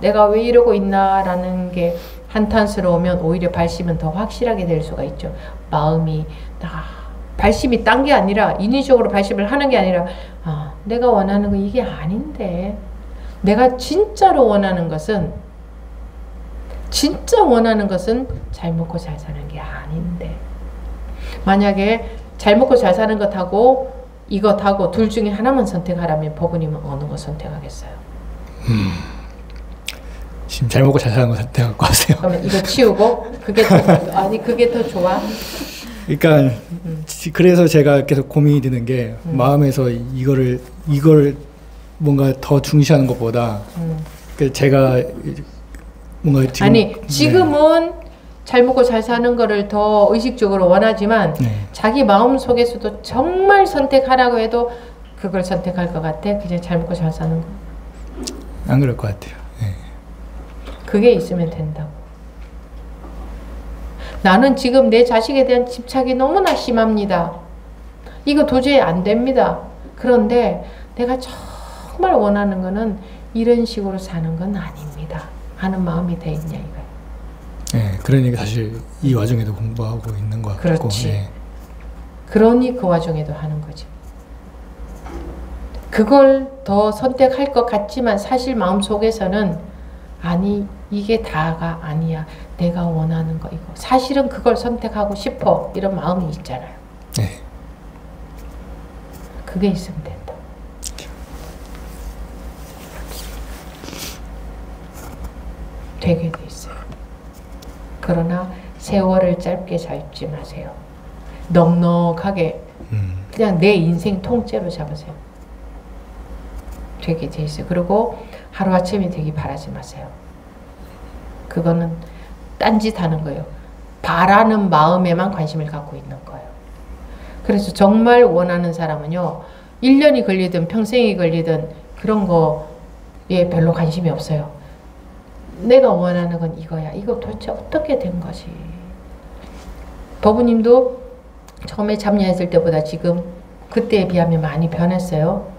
내가 왜 이러고 있나라는 게 한탄스러우면 오히려 발심은 더 확실하게 될 수가 있죠. 마음이 발심이 딴 게 아니라, 인위적으로 발심을 하는 게 아니라 내가 원하는 건 이게 아닌데, 내가 진짜로 원하는 것은 잘 먹고 잘 사는 게 아닌데, 만약에 잘 먹고 잘 사는 것하고 이것하고 둘 중에 하나만 선택하라면 법은님은 어느 거 선택하겠어요? 지금 잘 먹고 잘 사는 거 선택할 것 같아요. 그러면 이거 치우고 그게 더 좋아? 그러니까 그래서 제가 계속 고민이 드는 게 마음에서 이걸 뭔가 더 중시하는 것보다 제가 뭔가 지금은 잘 먹고 잘 사는 거를 더 의식적으로 원하지만 자기 마음 속에서도 정말 선택하라고 해도 그걸 선택할 것 같아? 그냥 잘 먹고 잘 사는 거? 안 그럴 것 같아요. 그게 있으면 된다고. 나는 지금 내 자식에 대한 집착이 너무나 심합니다. 이거 도저히 안 됩니다. 그런데 내가 정말 원하는 거는 이런 식으로 사는 건 아닙니다 하는 마음이 돼 있냐 이거예요. 네, 그러니까 사실 이 와중에도 공부하고 있는 것 같고. 그렇지. 네. 그러니 그 와중에도 하는 거지. 그걸 더 선택할 것 같지만 사실 마음속에서는 아니 이게 다가 아니야. 내가 원하는 거 이거. 사실은 그걸 선택하고 싶어. 이런 마음이 있잖아요. 네. 그게 있으면 된다. 되게 돼 있어요. 그러나 세월을 짧게 잡지 마세요. 넉넉하게 그냥 내 인생 통째로 잡으세요. 되게 돼 있어요. 그리고 하루아침에 되기 바라지 마세요. 그거는 딴짓 하는 거예요. 바라는 마음에만 관심을 갖고 있는 거예요. 그래서 정말 원하는 사람은요, 1년이 걸리든 평생이 걸리든 그런 거에 별로 관심이 없어요. 내가 원하는 건 이거야. 이거 도대체 어떻게 된 거지? 법우님도 처음에 참여했을 때보다 지금 그때에 비하면 많이 변했어요.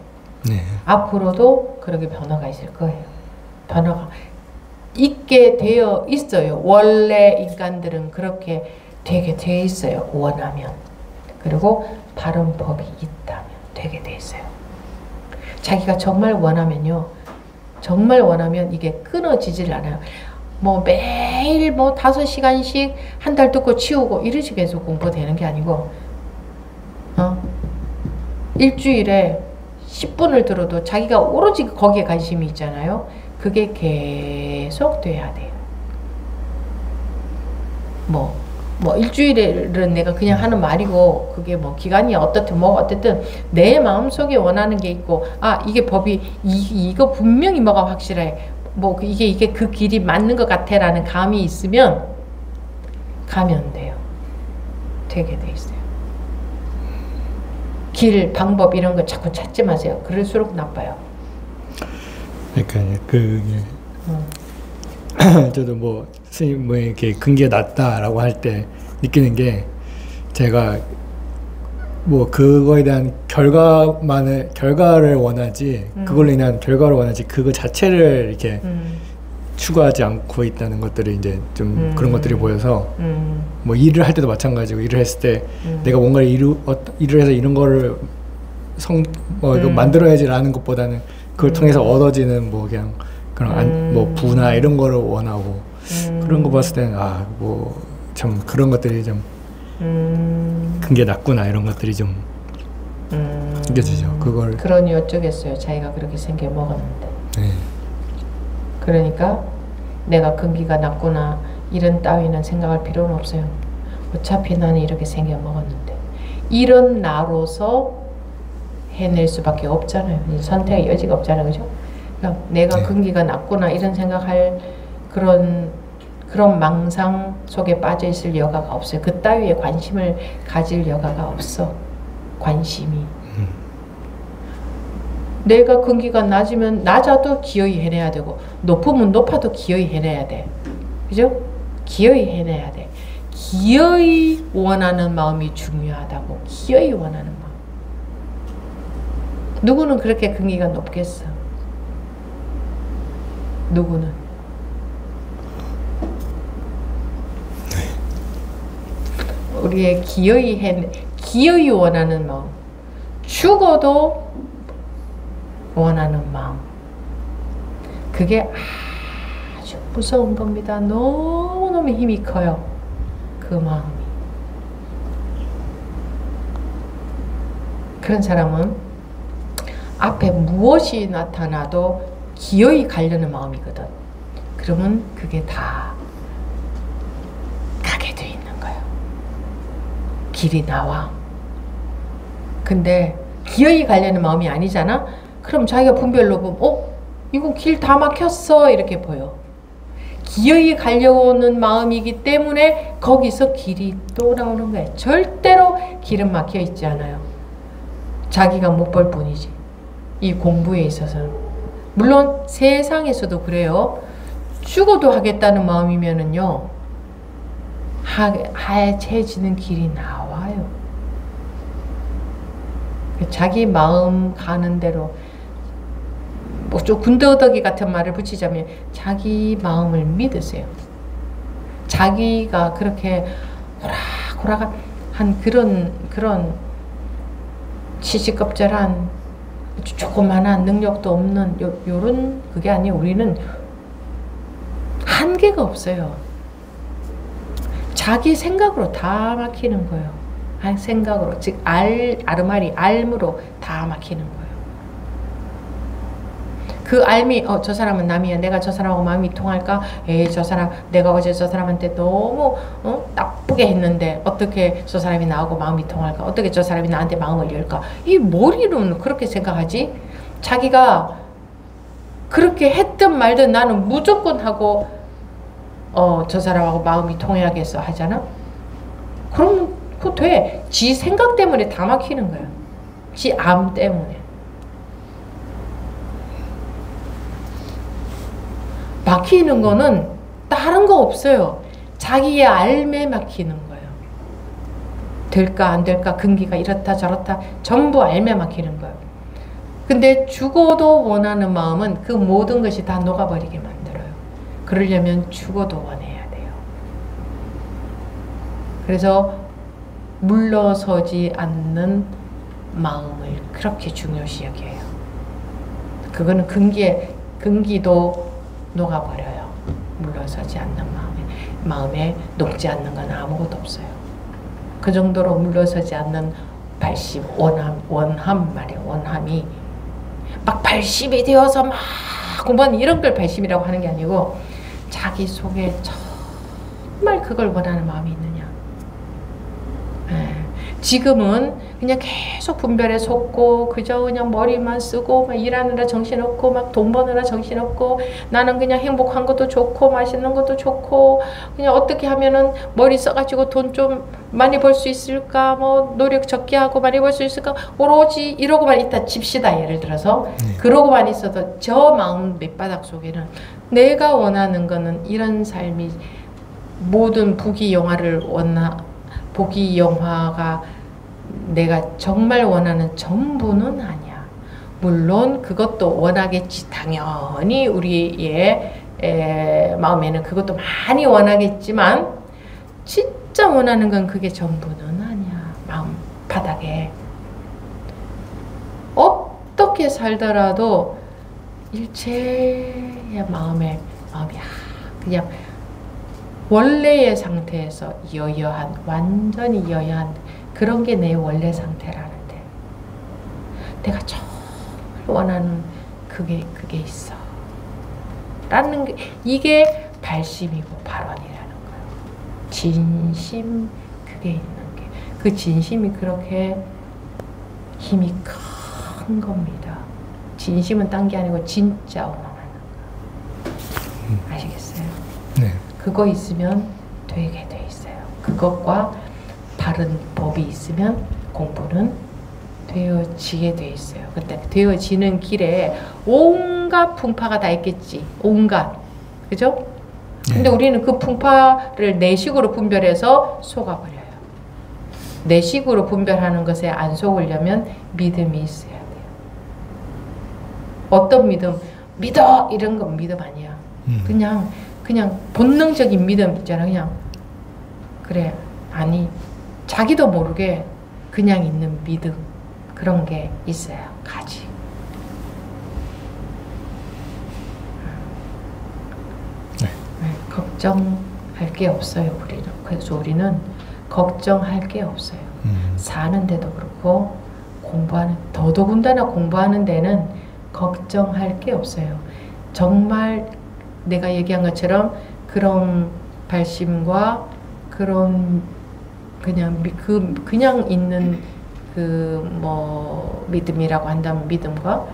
네. 앞으로도 그렇게 변화가 있을 거예요. 변화가 있게 되어 있어요. 원래 인간들은 그렇게 되게 돼 있어요. 원하면. 그리고 바른 법이 있다면 되게 돼 있어요. 자기가 정말 원하면요. 정말 원하면 이게 끊어지질 않아요. 뭐 매일 뭐 5시간씩 한 달 듣고 치우고 이러지 계속 공부되는 게 아니고 일주일에 10분을 들어도 자기가 오로지 거기에 관심이 있잖아요. 그게 계속 돼야 돼요. 뭐 일주일은 내가 그냥 하는 말이고 그게 뭐 기간이 어떻든 뭐 어쨌든 내 마음속에 원하는 게 있고 이게 법이 이거 분명히 뭐가 확실해. 뭐 이게 그 길이 맞는 것 같아 라는 감이 있으면 가면 돼요. 되게 돼 있어요. 길, 방법 이런 거 자꾸 찾지 마세요. 그럴수록 나빠요. 그러니까 그게 저도 뭐 스님 뭐 이렇게 근기가 낮다라고 할 때 느끼는 게 제가 뭐 그거에 대한 결과를 원하지 그걸로 인한 결과를 원하지 그거 자체를 이렇게 추구하지 않고 있다는 것들이 이제 좀 그런 것들이 보여서 뭐 일을 할 때도 마찬가지고 일을 했을 때 내가 뭔가를 일을 해서 이런 거를 이거 만들어야지라는 것보다는 그걸 통해서 얻어지는 뭐 그냥 그런 뭐 부나 이런 거를 원하고 그런 거 봤을 때는 뭐 참 그런 것들이 좀 큰 게 낫구나 이런 것들이 좀 느껴지죠. 그걸 그러니 어쩌겠어요. 자기가 그렇게 생겨 먹었는데. 네. 그러니까 내가 근기가 낮구나 이런 따위는 생각할 필요는 없어요. 어차피 나는 이렇게 생겨 먹었는데 이런 나로서 해낼 수밖에 없잖아요. 선택의 여지가 없잖아요. 그죠? 그러니까 내가 근기가 낮구나 이런 생각할 그런 망상 속에 빠져 있을 여가가 없어요. 그 따위에 관심을 가질 여가가 없어. 관심이. 내가 근기가 낮아도 기어이 해내야 되고 높으면 높아도 기어이 해내야 돼. 그죠? 기어이 해내야 돼. 기어이 원하는 마음이 중요하다고. 기어이 원하는 마음. 누구는 그렇게 근기가 높겠어? 누구는? 우리의 기어이 원하는 마음. 죽어도 원하는 마음. 그게 아주 무서운 겁니다. 너무너무 힘이 커요. 그 마음이. 그런 사람은 앞에 무엇이 나타나도 기어이 가려는 마음이거든. 그러면 그게 다 가게 돼 있는 거예요. 길이 나와. 근데 기어이 가려는 마음이 아니잖아? 그럼 자기가 분별로 보면 이거 길 다 막혔어 이렇게 보여. 기어이 가려는 마음이기 때문에 거기서 길이 또 나오는 거예요. 절대로 길은 막혀 있지 않아요. 자기가 못 볼 뿐이지. 이 공부에 있어서는. 물론 세상에서도 그래요. 죽어도 하겠다는 마음이면은요 하얘지는 길이 나와요. 자기 마음 가는 대로 뭐 좀 군더더기 같은 말을 붙이자면 자기 마음을 믿으세요. 자기가 그렇게 호락호락한 그런 시시껍절한 조그만한 능력도 없는 요런 그게 아니에요. 우리는 한계가 없어요. 자기 생각으로 다 막히는 거예요. 생각으로 즉 아르마리 알므로 다 막히는 거예요. 그 알미 저 사람은 남이야. 내가 저 사람하고 마음이 통할까? 저 사람 내가 어제 저 사람한테 너무 나쁘게 했는데 어떻게 저 사람이 나하고 마음이 통할까? 어떻게 저 사람이 나한테 마음을 열까? 이 머리로는 그렇게 생각하지. 자기가 그렇게 했든 말든 나는 무조건 하고 저 사람하고 마음이 통해야겠어 하잖아. 그럼 그거 돼. 지 생각 때문에 다 막히는 거야. 지 암 때문에. 막히는 거는 다른 거 없어요. 자기의 알매 막히는 거예요. 될까 안 될까 근기가 이렇다 저렇다 전부 알매 막히는 거예요. 근데 죽어도 원하는 마음은 그 모든 것이 다 녹아버리게 만들어요. 그러려면 죽어도 원해야 돼요. 그래서 물러서지 않는 마음을 그렇게 중요시 여겨요. 그거는 근기도 녹아버려요. 물러서 물러서지 않는 마음에 녹지 않는 건 아무것도 없어요. 그 정도로 물러서지 않는 발심, 원함 말이에요. 원함이 막 발심이 되어서 막 공부하는 이런 걸 발심이라고 하는 게 아니고 자기 속에 정말 그걸 원하는 마음이 있느냐. 지금은 그냥 계속 분별에 속고 그저 그냥 머리만 쓰고 막 일하느라 정신없고 막 돈 버느라 정신없고 나는 그냥 행복한 것도 좋고 맛있는 것도 좋고 그냥 어떻게 하면은 머리 써가지고 돈 좀 많이 벌 수 있을까 뭐 노력 적게 하고 많이 벌 수 있을까 오로지 이러고만 있다 칩시다. 예를 들어서 그러고만 있어도 저 마음 밑바닥 속에는 내가 원하는 거는 이런 삶이 모든 부귀 영화를 부귀 영화가 내가 정말 원하는 전부는 아니야. 물론 그것도 원하겠지. 당연히 우리의 마음에는 그것도 많이 원하겠지만 진짜 원하는 건 그게 전부는 아니야. 마음 바닥에 어떻게 살더라도 일체의 마음이 그냥 원래의 상태에서 여여한 완전히 여여한 그런 게 내 원래 상태라는데 내가 정말 원하는 그게 있어 라는 게 이게 발심이고 발언이라는 거예요. 진심 그게 있는 게 그 진심이 그렇게 힘이 큰 겁니다. 진심은 딴 게 아니고 진짜 원하는 거. 아시겠어요? 네. 그거 있으면 되게 돼 있어요. 그것과 바른 법이 있으면 공부는 되어지게 돼 있어요. 근데 되어지는 길에 온갖 풍파가 다 있겠지. 온갖. 그죠? 근데 우리는 그 풍파를 내식으로 분별해서 속아버려요. 내식으로 분별하는 것에 안 속으려면 믿음이 있어야 돼요. 어떤 믿음? 믿어! 이런 건 믿음 아니야. 그냥 본능적인 믿음 있잖아. 그냥 그래. 아니 자기도 모르게 그냥 있는 믿음 그런 게 있어요. 가지. 네. 걱정할 게 없어요. 우리는. 그래서 우리는 걱정할 게 없어요. 사는데도 그렇고 더더군다나 공부하는 데는 걱정할 게 없어요. 정말 내가 얘기한 것처럼 그런 발심과 그런 그냥 있는 믿음이라고 한다면 믿음과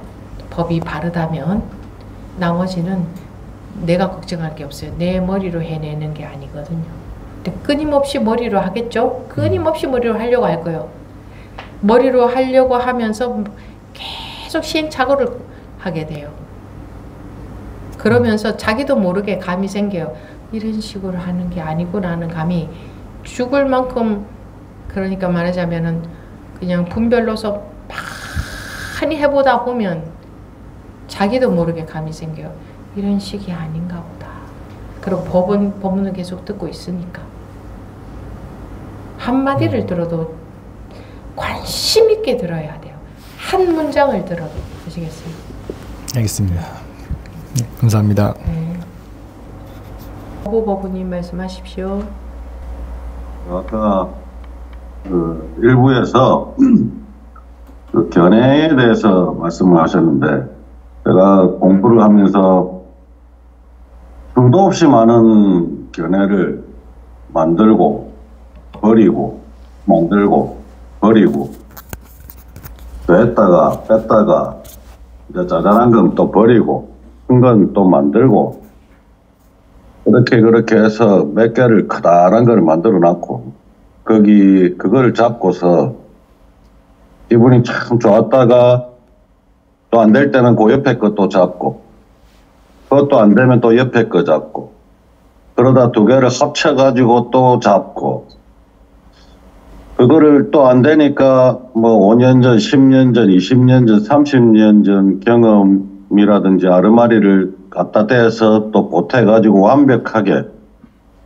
법이 바르다면 나머지는 내가 걱정할 게 없어요. 내 머리로 해내는 게 아니거든요. 근데 끊임없이 머리로 하겠죠? 끊임없이 머리로 하려고 할 거예요. 머리로 하려고 하면서 계속 시행착오를 하게 돼요. 그러면서 자기도 모르게 감이 생겨요. 이런 식으로 하는 게 아니구나는 감이 죽을 만큼 그러니까 말하자면은 그냥 분별로서 많이 해보다 보면 자기도 모르게 감이 생겨요. 이런 식이 아닌가 보다. 그리고 법문을 계속 듣고 있으니까 한마디를 들어도 관심 있게 들어야 돼요. 한 문장을 들어도. 아시겠어요? 알겠습니다. 네, 감사합니다. 네. 법부님 말씀하십시오. 아까 일부에서 그 견해에 대해서 말씀을 하셨는데 제가 공부를 하면서 수도 없이 많은 견해를 만들고 버리고 만들고 버리고 뺐다가 이제 짜잘한 건 또 버리고 큰 건 또 만들고 그렇게 해서 몇 개를 커다란 걸 만들어 놨고 그걸 잡고서 기분이 참 좋았다가 또 안 될 때는 그 옆에 것도 잡고 그것도 안 되면 또 옆에 거 잡고 그러다 두 개를 합쳐가지고 또 잡고 그거를 또 안 되니까 뭐 5년 전, 10년 전, 20년 전, 30년 전 경험이라든지 아르마리를 갖다 대서 또 보태가지고 완벽하게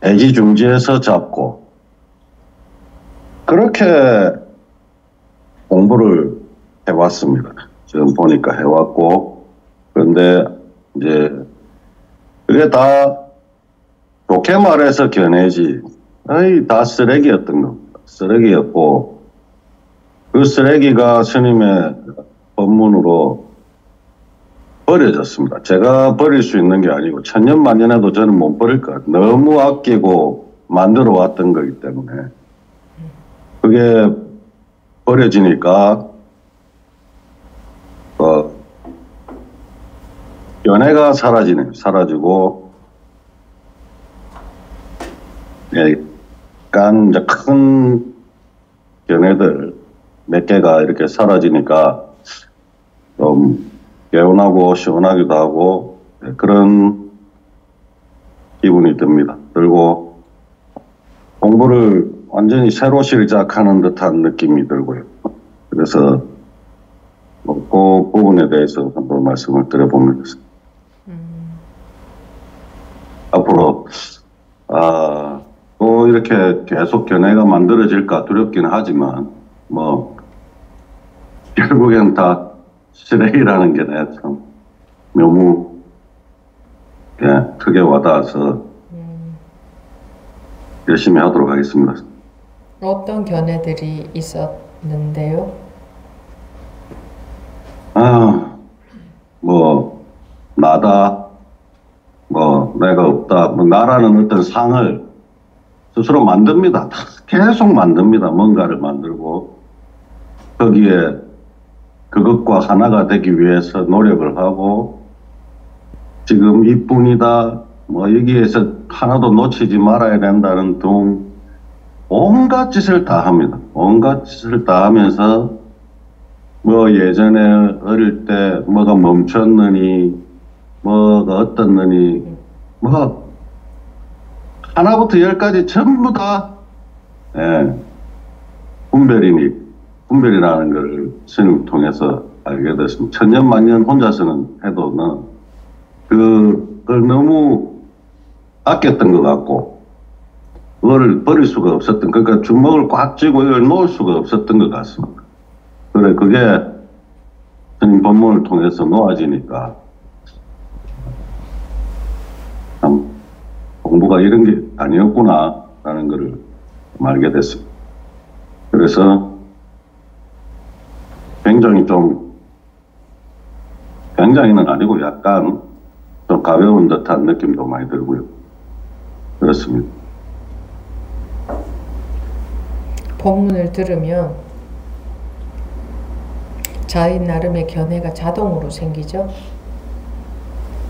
애지중지해서 잡고 그렇게 공부를 해왔습니다. 지금 보니까 해왔고 그런데 이제 그게 다 좋게 말해서 견해지. 아이, 다 쓰레기였던 겁니다. 쓰레기였고, 그 쓰레기가 스님의 법문으로 버려졌습니다. 제가 버릴 수 있는 게 아니고, 천년만년에도 저는 못 버릴 것 같아요. 너무 아끼고 만들어 왔던 거기 때문에. 그게 버려지니까, 연애가 사라지네요. 사라지고, 약간 이제 큰 연애들 몇 개가 이렇게 사라지니까 좀 개운하고 시원하기도 하고 그런 기분이 듭니다. 그리고 공부를 완전히 새로 시작하는 듯한 느낌이 들고요. 그래서 그 부분에 대해서 한번 말씀을 드려봅니다. 앞으로 또 이렇게 계속 견해가 만들어질까 두렵긴 하지만 뭐 결국엔 다 쓰레기라는 게 참 너무 크게 와닿아서 열심히 하도록 하겠습니다. 어떤 견해들이 있었는데요? 뭐 나다, 뭐 내가 없다, 뭐 나라는 어떤 상을 스스로 만듭니다. 계속 만듭니다. 뭔가를 만들고 거기에 그것과 하나가 되기 위해서 노력을 하고 지금 이뿐이다, 뭐 여기에서 하나도 놓치지 말아야 된다는 등 온갖 짓을 다 합니다. 온갖 짓을 다 하면서 뭐 예전에 어릴 때 뭐가 멈췄느니 뭐가 어떻느니 뭐 하나부터 열까지 전부 다 분별이라는 걸 스님을 통해서 알게 됐습니다. 천년만년 혼자서는 해도는 그걸 너무 아꼈던 것 같고 그거를 버릴 수가 없었던, 그러니까 주먹을 꽉 쥐고 이걸 놓을 수가 없었던 것 같습니다. 그래, 그게 스님 법문을 통해서 놓아지니까 참 공부가 이런 게 아니었구나 라는 것을 알게 됐습니다. 그래서 굉장히는 아니고 약간 좀 가벼운 듯한 느낌도 많이 들고요. 그렇습니다. 법문을 들으면 자기 나름의 견해가 자동으로 생기죠?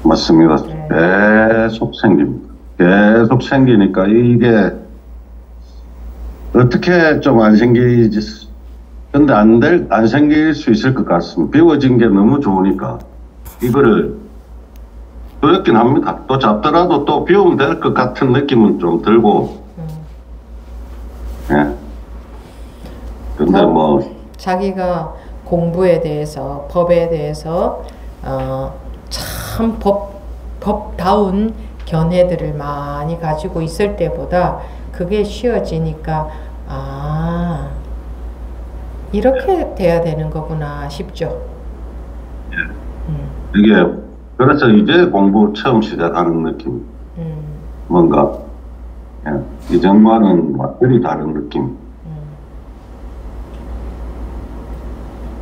맞습니다. 계속 생깁니다. 계속 생기니까 이게 어떻게 좀 안 생기지? 근데 안 생길 수 있을 것 같습니다. 비워진 게 너무 좋으니까 이거를 두렵긴 합니다. 또 잡더라도 또 비우면 될 것 같은 느낌은 좀 들고. 근데 뭐 자기가 공부에 대해서 법에 대해서 참 법다운 견해들을 많이 가지고 있을 때보다 그게 쉬워지니까 이렇게 돼야 되는 거구나 싶죠. 이게 그래서 이제 공부 처음 시작하는 느낌. 뭔가 이전과는 완전히 다른 느낌.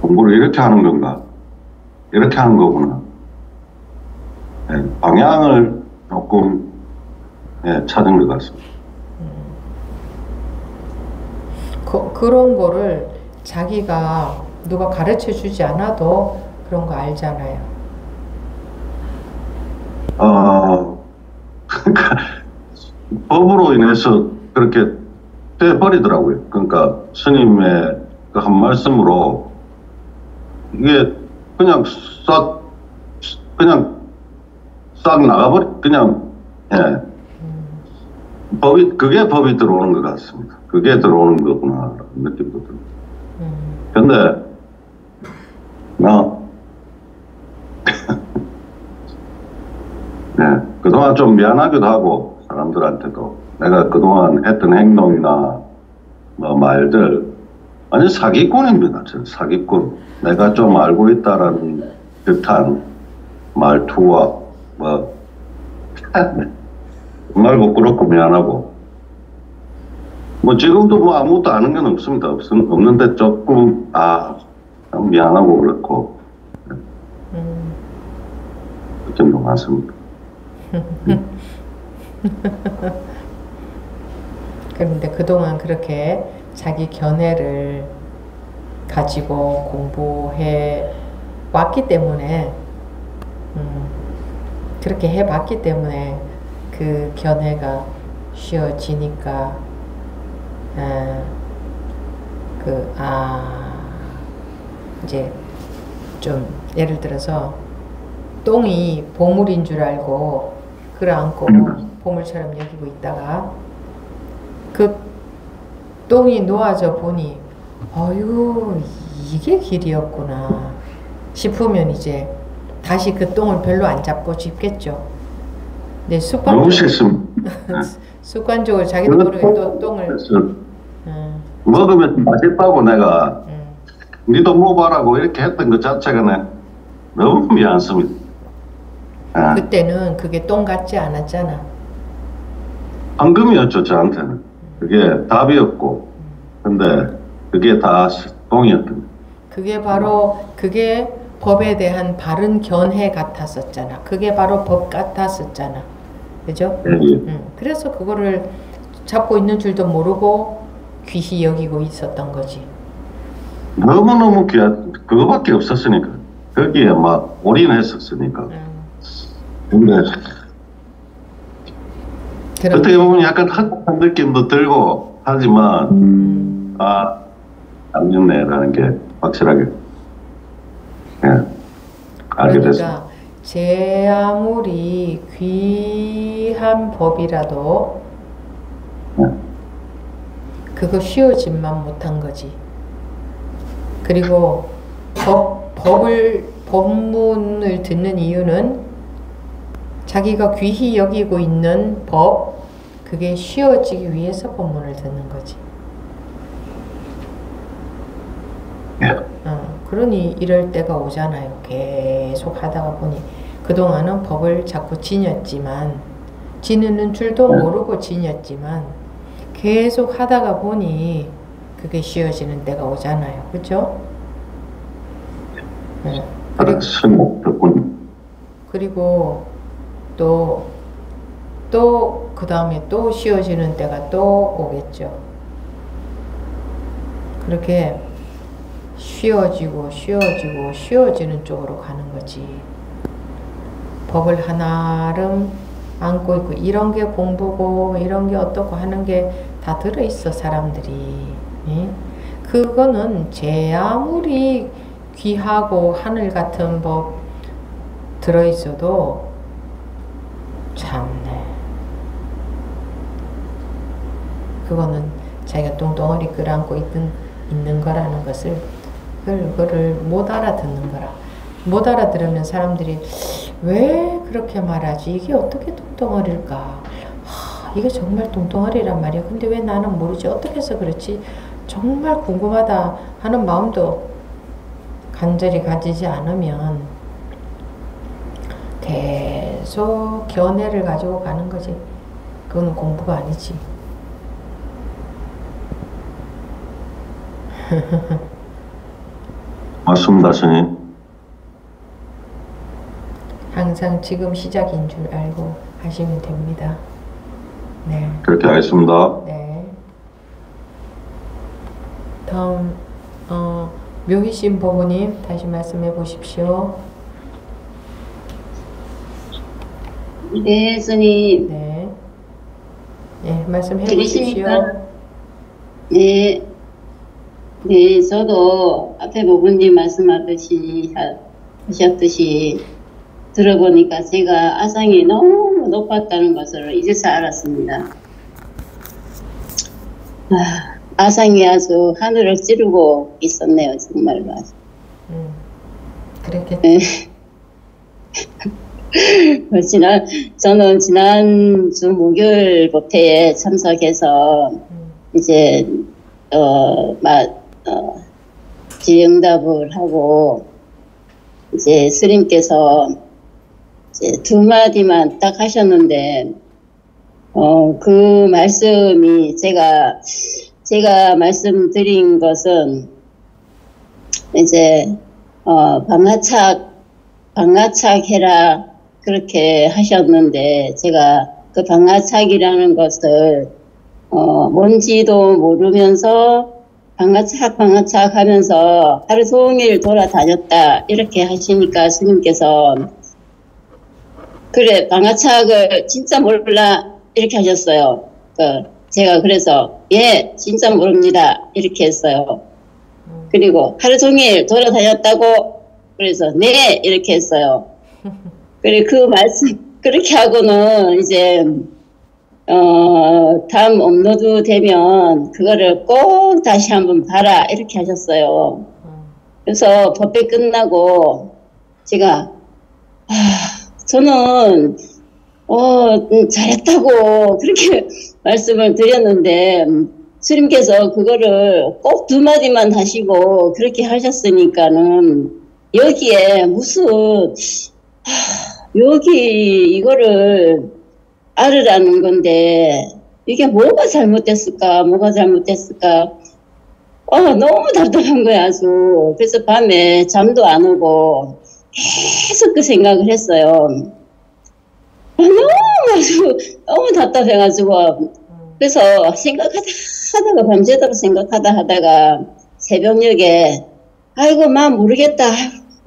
공부를 이렇게 하는 건가? 이렇게 하는 거구나. 방향을 조금 찾은 것 같습니다. 그런 거를 자기가 누가 가르쳐 주지 않아도 그런 거 알잖아요. 법으로 인해서 그렇게 돼버리더라고요. 그러니까 스님의 그 한 말씀으로 이게 그냥 싹 나가버리, 그게 법이 들어오는 것 같습니다. 그게 들어오는 거구나, 느낌도 들고. 근데, 그동안 좀 미안하기도 하고, 사람들한테도. 내가 그동안 했던 행동이나, 말들, 완전 사기꾼입니다. 사기꾼. 내가 좀 알고 있다라는 듯한 말투와, 정말 부끄럽고 미안하고. 뭐 지금도 뭐 아무것도 아는 건 없습니다. 없는데 조금 참 미안하고 그렇고 그 정도 많습니다. 그런데 그동안 그렇게 자기 견해를 가지고 공부해 왔기 때문에 그렇게 해봤기 때문에 그 견해가 쉬워지니까 이제 좀 예를 들어서 똥이 보물인 줄 알고 끌어안고 보물처럼 여기고 있다가 그 똥이 놓아져 보니 어휴 이게 길이었구나 싶으면 이제 다시 그 똥을 별로 안 잡고 싶겠죠. 네, 너무 싫습니다. 습관적으로 자기도 모르게 또 똥을 먹으면 맛있다고 내가 니도 먹어봐라고 이렇게 했던 것 자체가 너무 미안습니다. 그때는 그게 똥 같지 않았잖아. 황금이었죠 저한테는. 그게 답이었고 근데 그게 다 똥이었던. 그게 바로 그게 법에 대한 바른 견해 같았었잖아. 그게 바로 법 같았었잖아. 그죠? 그래서 그거를 잡고 있는 줄도 모르고 귀히 여기고 있었던 거지. 너무너무 그거밖에 없었으니까. 거기에 막 올인했었으니까. 근데 어떻게 보면 약간 핫한 느낌도 들고 하지만 안 좋네라는 게 확실하게 알게 됐습니다. 그러니까 제 아무리 귀한 법이라도 그거 쉬워짐만 못한 거지. 그리고 법문을 듣는 이유는 자기가 귀히 여기고 있는 법, 그게 쉬워지기 위해서 법문을 듣는 거지. 그러니 이럴 때가 오잖아요. 계속 하다가 보니 그동안은 법을 자꾸 지녔지만 지니는 줄도 모르고 지녔지만 계속 하다가 보니 그게 쉬워지는 때가 오잖아요. 그렇죠? 그리고 또 그 다음에 또 쉬워지는 때가 또 오겠죠. 그렇게 쉬워지는 쪽으로 가는 거지. 법을 하나름 안고 있고 이런 게 공부고 이런 게 어떻고 하는 게 다 들어있어 사람들이. 예? 그거는 제 아무리 귀하고 하늘 같은 법 들어있어도 참네. 그거는 자기가 똥덩어리 끌어안고 있는 거라는 것을 그거를 못 알아듣는 거라. 못 알아들으면 사람들이 왜 그렇게 말하지? 이게 어떻게 똥덩어리일까? 이게 정말 똥덩어리란 말이야. 근데 왜 나는 모르지? 어떻게 해서 그렇지? 정말 궁금하다 하는 마음도 간절히 가지지 않으면 계속 견해를 가지고 가는 거지. 그건 공부가 아니지. 맞습니다, 스님. 항상 지금 시작인 줄 알고 하시면 됩니다. 네. 그렇게 하겠습니다. 네. 다음 묘희신 보부님 다시 말씀해 보십시오. 네, 스님. 네. 네, 말씀해 들리십니까? 보십시오. 네. 네, 저도 앞에 보부님 하셨듯이 들어보니까 제가 아상이 너무 높았다는 것을 이제서 알았습니다. 아상이 아주 하늘을 찌르고 있었네요, 정말로. 그랬겠지. 저는 지난주 목요일 법회에 참석해서 이제 질의응답을 하고 이제 스님께서 이제 두 마디만 딱 하셨는데 그 말씀이 제가 말씀드린 것은 이제 방아착 해라 그렇게 하셨는데 제가 그 방아착이라는 것을 뭔지도 모르면서 방아착 하면서 하루 종일 돌아다녔다 이렇게 하시니까 스님께서 그래 방아착을 진짜 몰라 이렇게 하셨어요. 제가 그래서 예 진짜 모릅니다 이렇게 했어요. 그리고 하루 종일 돌아다녔다고 그래서 네 이렇게 했어요. 그리고 그 말씀 그렇게 하고는 이제 다음 업로드 되면 그거를 꼭 다시 한번 봐라 이렇게 하셨어요. 그래서 법회 끝나고 제가 저는 잘했다고 그렇게 말씀을 드렸는데 스님께서 그거를 꼭 2마디만 하시고 그렇게 하셨으니까는 여기에 무슨 여기 이거를 알으라는 건데 이게 뭐가 잘못됐을까 너무 답답한 거야 아주. 그래서 밤에 잠도 안 오고 계속 그 생각을 했어요. 너무 답답해가지고 그래서 생각하다가 밤새도록 생각하다가 새벽녘에 아이고 맘 모르겠다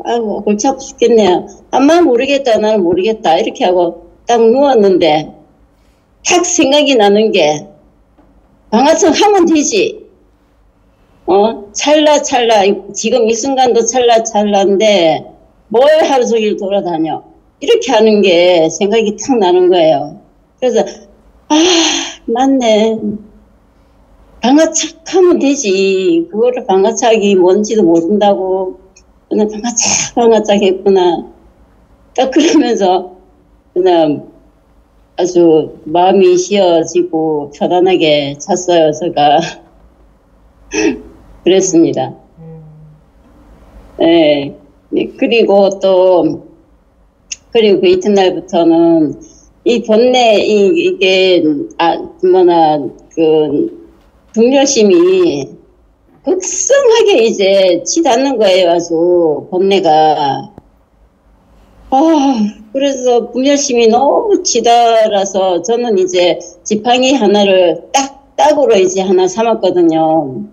아이고 골치 아프 죽겠네요. 맘 모르겠다 나는 모르겠다 이렇게 하고 딱 누웠는데 딱 생각이 나는 게 방아쇠 하면 되지. 찰나 지금 이 순간도 찰나인데 뭘 하루 종일 돌아다녀 이렇게 하는 게 생각이 탁 나는 거예요. 그래서 맞네 방아착 하면 되지. 그거를 방아착이 뭔지도 모른다고 그냥 방아착 했구나. 딱 그러면서 그냥 아주 마음이 쉬어지고 편안하게 잤어요 제가. 그랬습니다. 네. 그리고 그 이튿날부터는 이 번뇌 이게 분별심이 극성하게 이제 치닫는 거예요 아주 번뇌가. 그래서 분별심이 너무 치달아서 저는 이제 지팡이 하나를 딱으로 이제 하나 삼았거든요.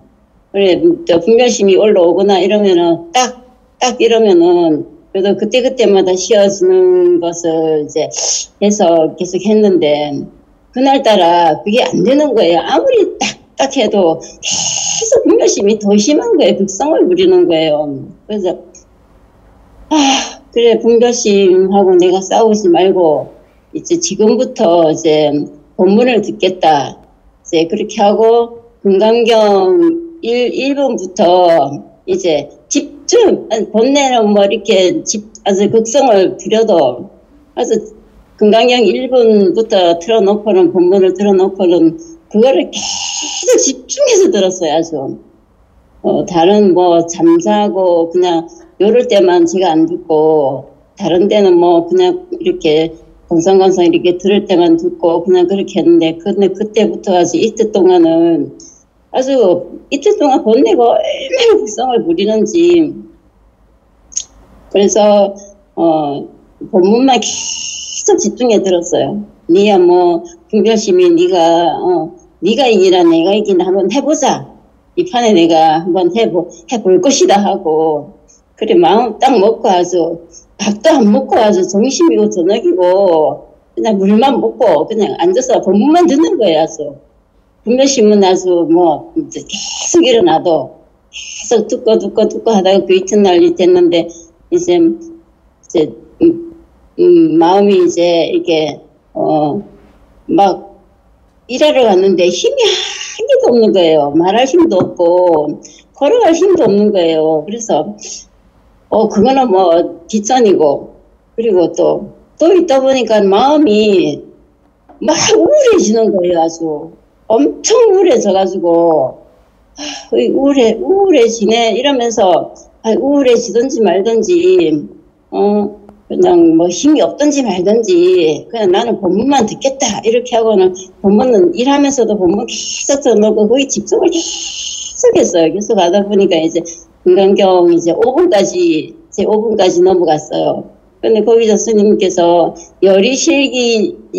그래 분별심이 올라오거나 이러면은 딱 이러면은 그래도 그때마다 쉬어지는 것을 이제 해서 계속 했는데 그날따라 그게 안 되는 거예요. 아무리 딱 해도 계속 분별심이 더 심한 거예요. 극성을 부리는 거예요. 그래서 그래 분별심하고 내가 싸우지 말고 이제 지금부터 이제 본문을 듣겠다. 이제 그렇게 하고 금강경 1번부터 이제 집중 본래는 뭐 이렇게 아주 극성을 부려도 아주 금강경 1번부터 틀어놓고는 본문을 틀어놓고는 그거를 계속 집중해서 들었어요. 아주 다른 뭐 잠자고 그냥 요럴 때만 제가 안 듣고 다른 때는 뭐 그냥 이렇게 건성건성 이렇게 들을 때만 듣고 그냥 그렇게 했는데 근데 그때부터 아주 이틀 동안은 아주 이틀 동안 본내가 얼마나 극성을 부리는지 그래서 본문만 계속 집중해 들었어요. 니야 뭐 분별심이 네가 이기나 내가 이기나 한번 해보자. 이 판에 내가 한번 해볼 것이다 하고 그래 마음 딱 먹고 아주 밥도 안 먹고 아주 점심이고 저녁이고 그냥 물만 먹고 그냥 앉아서 본문만 듣는 거예요. 아주 분별심은 아주 뭐 계속 일어나도 계속 듣고 하다가 그 이튿날이 됐는데 이제 마음이 이제 이게 막 일하러 갔는데 힘이 한 개도 없는 거예요. 말할 힘도 없고 걸어갈 힘도 없는 거예요. 그래서 그거는 뭐 뒷전이고 그리고 또 있다 보니까 마음이 막 우울해지는 거예요. 아주 엄청 우울해져가지고 우울해지네 이러면서 우울해지든지 말든지 그냥 뭐 힘이 없든지 말든지 그냥 나는 본문만 듣겠다 이렇게 하고는 본문은 일하면서도 본문 계속 써놓고 거기 집중을 계속 했어요. 계속 하다 보니까 이제 금강경 이제 5분까지 제 5분까지 넘어갔어요. 근데 거기서 스님께서 열이실기견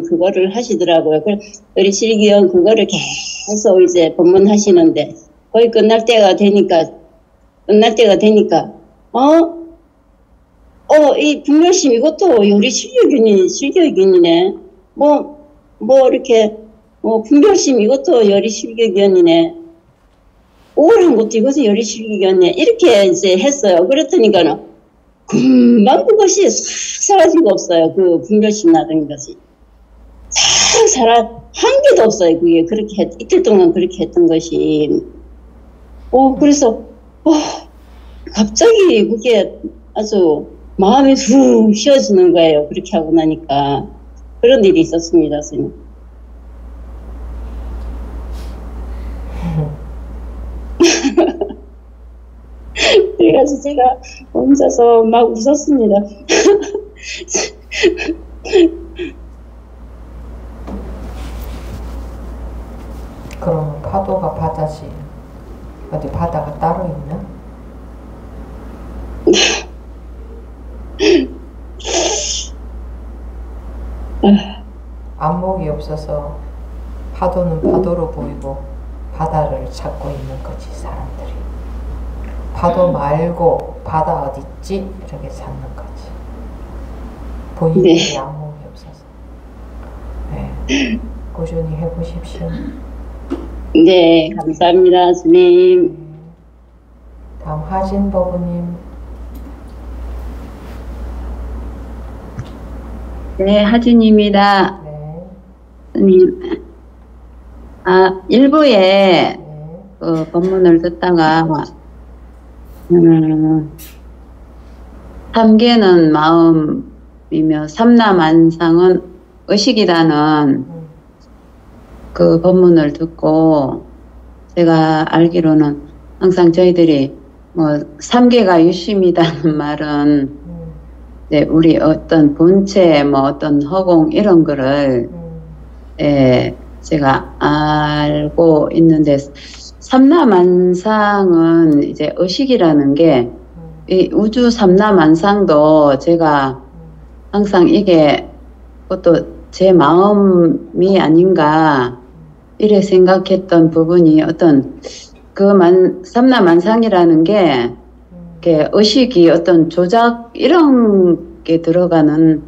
그거를 하시더라고요. 열이실기견 그거를 계속 이제 법문하시는데 거의 끝날 때가 되니까 이 분별심 이것도 열이실기견이네. 이렇게 분별심 이것도 열이실기견이네. 우울한 것도 이것은 열이실기견이네. 이렇게 이제 했어요. 그랬더니까는 금방 그것이 싹 사라진 거 없어요. 그 분별심 나던 것이 싹 한 개도 없어요. 그게 그렇게 이틀 동안 그렇게 했던 것이. 그래서 갑자기 그게 아주 마음이 후 쉬어지는 거예요. 그렇게 하고 나니까. 그런 일이 있었습니다, 선생님. 그래가지고 제가 혼자서 막 웃었습니다. 그럼 파도가 바다지. 어디 바다가 따로 있나? 안목이 없어서 파도는 파도로 보이고 바다를 찾고 있는 거지, 사람들이. 파도 말고 바다 어딨지? 이렇게 찾는 거지. 보이는 게 안목이 없어서. 네. 꾸준히 해보십시오. 네, 감사합니다, 스님. 다음 하진 법우님. 네, 하진입니다. 네. 스님, 일부에 그 법문을 듣다가 3개는 마음이며 삼라만상은 의식이라는 그 법문을 듣고 제가 알기로는 항상 저희들이 3개가 유심이라는 말은 이제 우리 어떤 본체 어떤 허공 이런 거를 제가 알고 있는데 삼라만상은 이제 의식이라는 게 이 우주 삼라만상도 제가 항상 이게 그것도 제 마음이 아닌가 이래 생각했던 부분이 어떤 그 삼라만상이라는 게 의식이 어떤 조작 이런 게 들어가는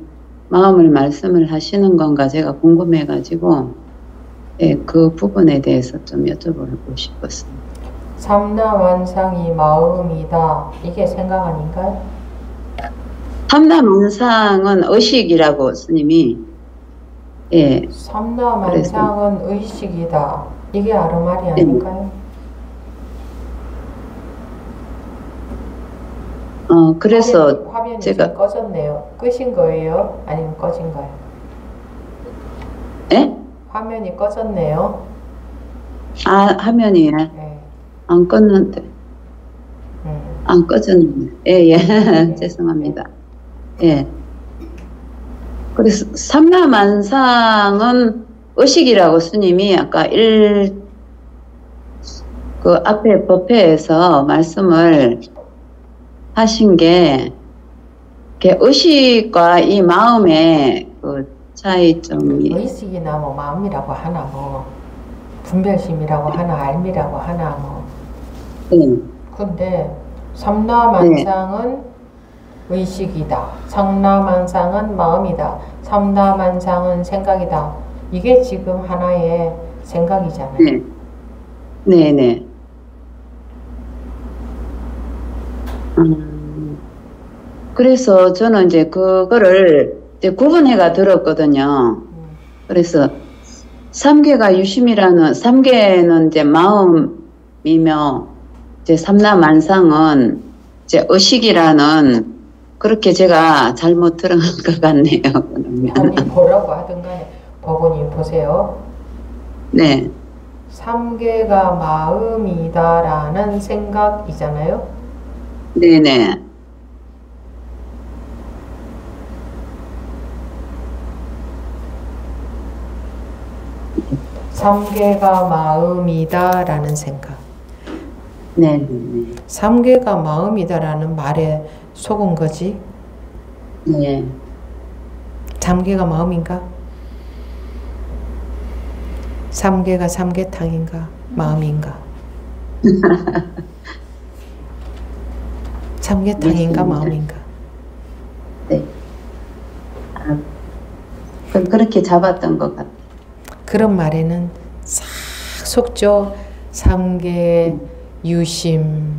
마음을 말씀을 하시는 건가 제가 궁금해가지고 그 부분에 대해서 좀 여쭤보고 싶었습니다. 삼라만상이 마음이다. 이게 생각 아닌가요? 삼라만상은 의식이라고 스님이 삼라만상은 의식이다. 이게 아르말이 아닌가요? 그래서 화면이 제가 꺼졌네요. 끄신 거예요? 아니면 꺼진 거예요? 화면이 꺼졌네요. 화면이 안 껐는데 안 꺼졌는데 죄송합니다. 그래서 삼라만상은 의식이라고 스님이 아까 그 앞에 법회에서 말씀을 하신 게 의식과 이 마음의 그 차이점이 의식이나 마음이라고 하나 분별심이라고 하나 알미라고 하나 근데 삼라만상은 의식이다. 삼라만상은 마음이다. 삼라만상은 생각이다. 이게 지금 하나의 생각이잖아요. 네네. 그래서 저는 이제 그거를 이제 구분해가 들었거든요. 그래서 3개가 유심이라는 3개는 이제 마음이며 이제 삼라만상은 이제 의식이라는 그렇게 제가 잘못 들은 것 같네요. 아니 뭐라고 하든 간에 법원님 보세요. 네. 3개가 마음이다라는 생각이잖아요. 네네. 삼계가 마음이다라는 생각. 네. 삼계가 마음이다라는 말에 속은 거지. 네. 삼계가 마음인가? 삼계가 삼계탕인가? 마음인가? 삼계탕인가? 마음인가? 네. 아, 그렇게 잡았던 것 같아요. 그런 말에는 싹 속죠. 삼계, 유심,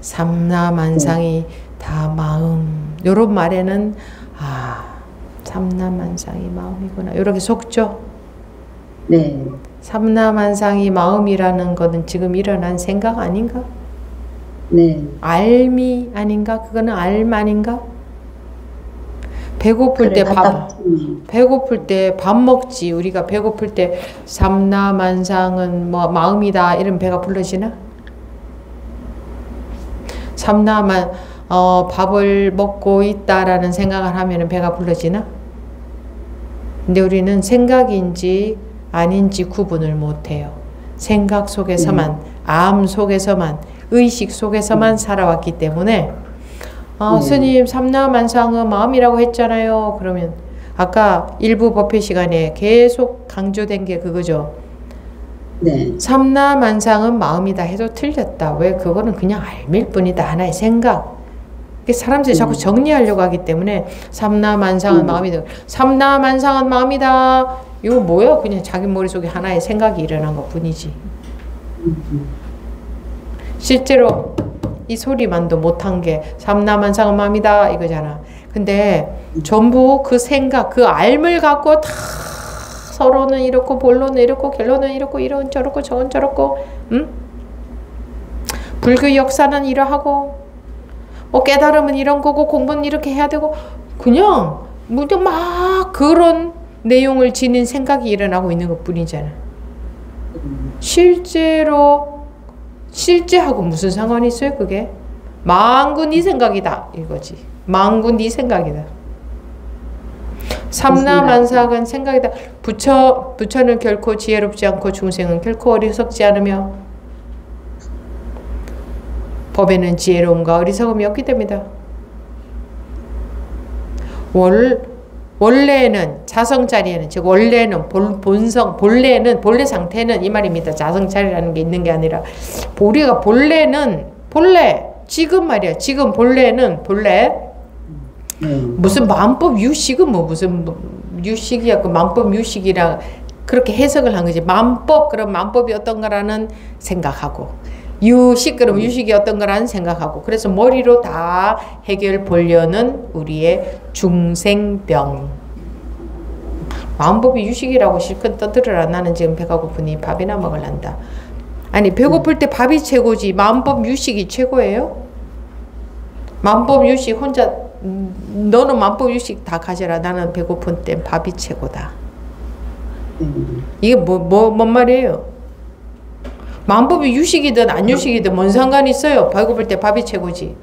삼라만상이 다 마음. 요런 말에는 삼라만상이 마음이구나. 이렇게 속죠. 네. 삼라만상이 마음이라는 것은 지금 일어난 생각 아닌가? 네. 알미 아닌가? 그거는 알 아닌가? 배고플 때 배고플 때 밥 먹지. 우리가 배고플 때 삼라만상은 뭐 마음이다 이런 배가 불러지나? 밥을 먹고 있다라는 생각을 하면 배가 불러지나? 근데 우리는 생각인지 아닌지 구분을 못해요. 생각 속에서만, 암 속에서만, 의식 속에서만 살아왔기 때문에 스님 삼라만상은 마음이라고 했잖아요. 그러면 아까 일부 법회 시간에 계속 강조된 게 그거죠. 네. 삼라만상은 마음이다 해도 틀렸다. 왜? 그거는 그냥 알밀 뿐이다. 하나의 생각. 사람들이 자꾸 정리하려고 하기 때문에 삼라만상은 마음이다. 삼라만상은 마음이다. 이거 뭐야? 그냥 자기 머릿속에 하나의 생각이 일어난 것 뿐이지. 실제로 이 소리만도 못한 게 삼라만상은 마음이다 이거잖아. 근데 전부 그 생각, 그 알을 갖고 다 서로는 이렇고 본론은 이렇고 결론은 이렇고 이런 저렇고 저건 저렇고 불교 역사는 이러하고 깨달음은 이런 거고 공부는 이렇게 해야 되고 그냥 막 그런 내용을 지닌 생각이 일어나고 있는 것 뿐이잖아. 실제하고 무슨 상관이 있어요 그게? 망구 네 생각이다 이거지. 망구 네 생각이다. 삼라만상은 생각이다. 부처는 결코 지혜롭지 않고 중생은 결코 어리석지 않으며 법에는 지혜로움과 어리석음이 없기 때문이다. 원래는 자성자리에는 즉 원래는 본래 상태는 이 말입니다. 자성자리라는 게 있는 게 아니라 우리가 지금 말이야. 지금 본래는 무슨 만법 유식은 무슨 유식이야. 그 만법 유식이랑 그렇게 해석을 한 거지. 그럼 만법이 어떤 거라는 생각하고 유식 그럼 유식이 어떤 거라는 생각하고 그래서 머리로 다 해결 보려는 우리의 중생병. 만법이 유식이라고 실컷 떠들어라. 나는 지금 배가 고프니 밥이나 먹을란다. 아니 배고플 때 밥이 최고지 만법 유식이 최고예요? 만법 유식 혼자 너는 만법 유식 다 가져라. 나는 배고픈 때 밥이 최고다. 이게 뭔 말이에요? 만법이 유식이든 안 유식이든 뭔 상관이 있어요? 배고플 때 밥이 최고지.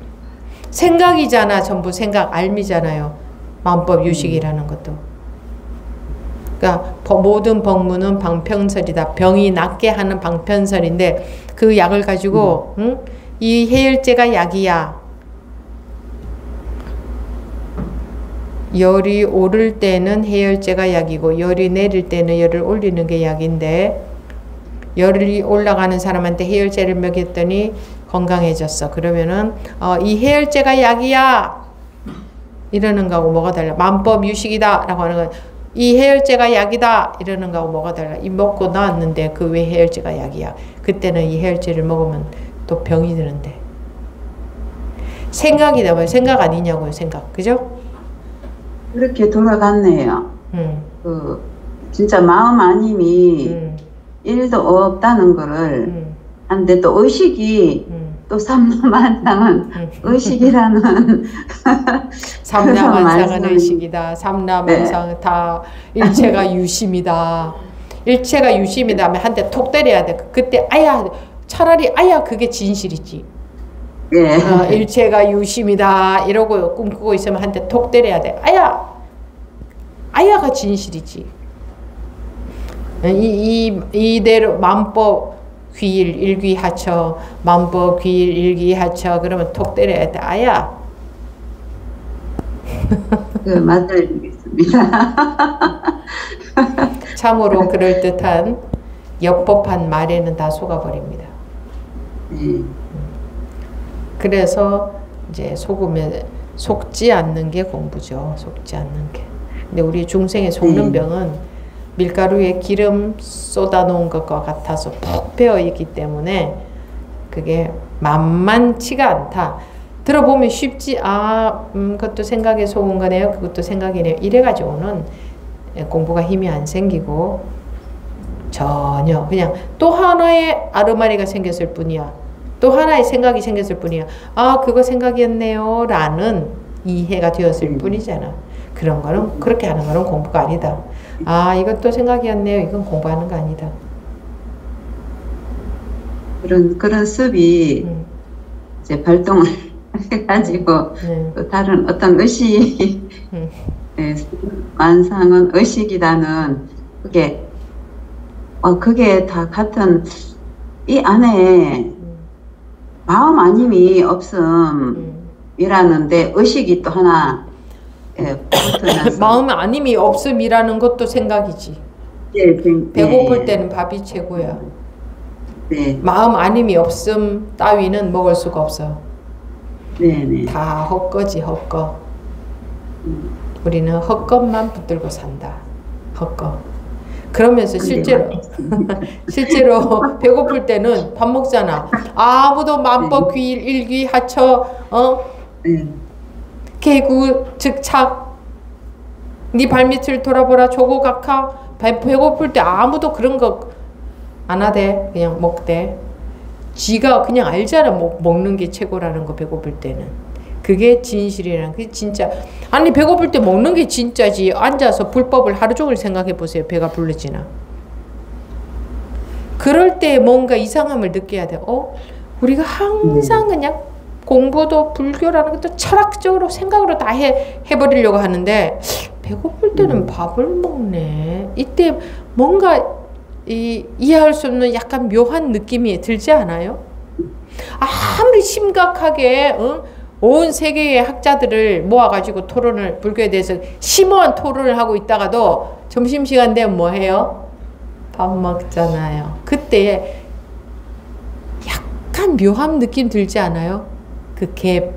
생각이잖아. 전부 생각 알미잖아요. 만법 유식이라는 것도. 그러니까 모든 법문은 방편설이다. 병이 낫게 하는 방편설인데 그 약을 가지고 이 해열제가 약이야. 열이 오를 때는 해열제가 약이고 열이 내릴 때는 열을 올리는 게 약인데 열이 올라가는 사람한테 해열제를 먹였더니 건강해졌어. 그러면은 이 해열제가 약이야 이러는 거하고 뭐가 달라? 만법 유식이다 라고 하는 건 이 해열제가 약이다 이러는 거하고 뭐가 달라? 이 먹고 나왔는데 그 왜 해열제가 약이야? 그때는 이 해열제를 먹으면 또 병이 드는데 생각이다. 뭐 생각 아니냐고요. 생각. 그죠? 그렇게 돌아갔네요. 진짜 마음 아님이 일도 없다는 거를 한데 또 의식이 또 삼라만상은 의식이라는 삼라만상은 의식이다. 삼라만상 다 일체가 유심이다. 일체가 유심이다 하면 한 대 톡 때려야 돼. 그때 차라리 그게 진실이지. 일체가 유심이다 이러고 꿈꾸고 있으면 한 대 톡 때려야 돼. 아야가 진실이지. 이대로 만법 귀일 일귀하처 만법 귀일 일귀하처 그러면 톡 때려야 돼. 아야. 그 맞아야겠습니다. 참으로 그럴듯한 역법한 말에는 다 속아버립니다. 그래서 이제 속지 않는 게 공부죠. 속지 않는 게. 근데 우리 중생의 속는 병은 밀가루에 기름 쏟아 놓은 것과 같아서 푹 배어 있기 때문에 그게 만만치가 않다. 들어보면 쉽지, 그것도 생각에 속은 거네요. 그것도 생각이네요. 이래가지고는 공부가 힘이 안 생기고 전혀 그냥 또 하나의 아르마리가 생겼을 뿐이야. 또 하나의 생각이 생겼을 뿐이야. 그거 생각이었네요 라는 이해가 되었을 뿐이잖아. 그런 거는, 그렇게 하는 거는 공부가 아니다. 이것도 생각이었네요. 이건 공부하는 거 아니다. 그런 습이 이제 발동을 해가지고 또 다른 어떤 의식, 만상은 의식이라는 그게 다 같은 이 안에 마음 아님이 없음이라는데 의식이 또 하나 마음 아님이 없음이라는 것도 생각이지. 배고플 때는 밥이 최고야. 마음 아님이 없음 따위는 먹을 수가 없어. 다 헛거지, 헛거. 우리는 헛것만 붙들고 산다. 헛거. 그러면서 실제로 배고플 때는 밥 먹잖아. 아무도 만법 귀일 일귀 하처 개구 즉착 네 발밑을 돌아보라 조고각하. 배고플 때 아무도 그런 거 안 하대. 그냥 먹대. 지가 그냥 알잖아. 먹는 게 최고라는 거. 배고플 때는 그게 진실이라는, 그게 진짜. 아니 배고플 때 먹는 게 진짜지. 앉아서 불법을 하루 종일 생각해 보세요. 배가 부르지나. 그럴 때 뭔가 이상함을 느껴야 돼. 우리가 항상 그냥 공부도 불교라는 것도 철학적으로 생각으로 다 해버리려고 하는데 배고플 때는 밥을 먹네. 이때 뭔가 이해할 수 없는 약간 묘한 느낌이 들지 않아요? 아무리 심각하게 온 세계의 학자들을 모아가지고 불교에 대해서 심오한 토론을 하고 있다가도 점심시간 되면 뭐 해요? 밥 먹잖아요. 그때 약간 묘한 느낌 들지 않아요? 그 갭.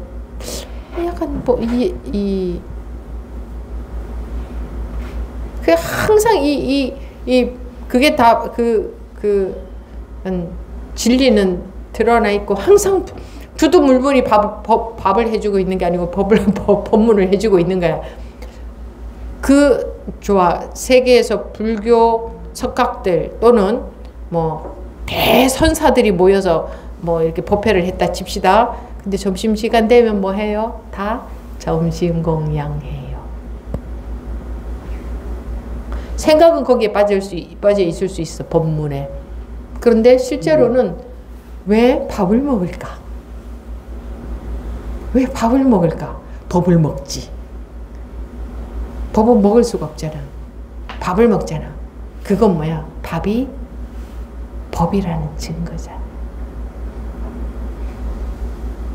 약간 그 항상 그게 다 진리는 드러나 있고 항상 두두물물이 밥을 해주고 있는 게 아니고 법문을 해주고 있는 거야. 좋아. 세계에서 불교 석학들 또는 대선사들이 모여서 이렇게 법회를 했다 칩시다. 근데 점심시간 되면 뭐 해요? 다 점심 공양해요. 생각은 거기에 빠져 있을 수 있어. 법문에. 그런데 실제로는 왜 밥을 먹을까? 왜 밥을 먹을까? 법을 먹지. 법은 먹을 수가 없잖아. 밥을 먹잖아. 그건 뭐야? 밥이 법이라는 증거잖아.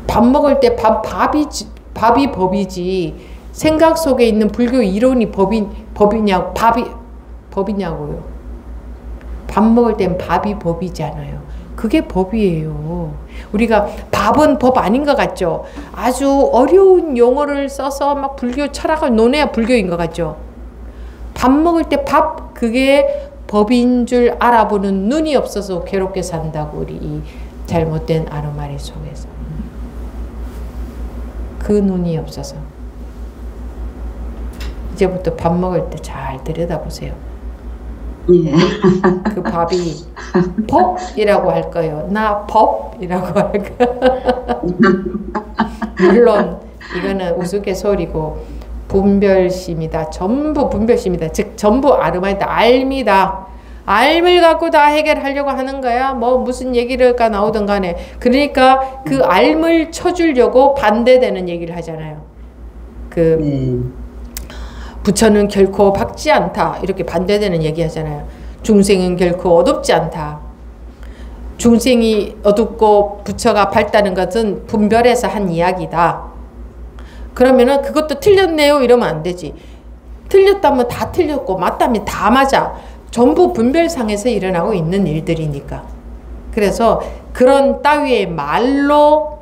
밥 먹을 때 밥이 법이지. 생각 속에 있는 불교 이론이 법이냐고. 법이냐고요. 밥 먹을 땐 밥이 법이잖아요. 그게 법이에요. 우리가 밥은 법 아닌 것 같죠? 아주 어려운 용어를 써서 막 불교 철학을 논해야 불교인 것 같죠? 밥 먹을 때 그게 법인 줄 알아보는 눈이 없어서 괴롭게 산다고. 우리 이 잘못된 아르마리 속에서. 그 눈이 없어서. 이제부터 밥 먹을 때 잘 들여다보세요. 그 밥이 법이라고 할 거예요. 나 법이라고 할 거예요. 물론 이거는 우스갯소리고 분별심이다. 전부 분별심이다. 즉 전부 아르마이다. 알미다. 알을 갖고 다 해결하려고 하는 거야. 무슨 얘기가 나오든 간에. 그러니까 그 알을 쳐주려고 반대되는 얘기를 하잖아요. 부처는 결코 박지 않다. 이렇게 반대되는 얘기 하잖아요. 중생은 결코 어둡지 않다. 중생이 어둡고 부처가 밝다는 것은 분별해서 한 이야기다. 그러면은 그것도 틀렸네요 이러면 안 되지. 틀렸다면 다 틀렸고 맞다면 다 맞아. 전부 분별상에서 일어나고 있는 일들이니까. 그래서 그런 따위의 말로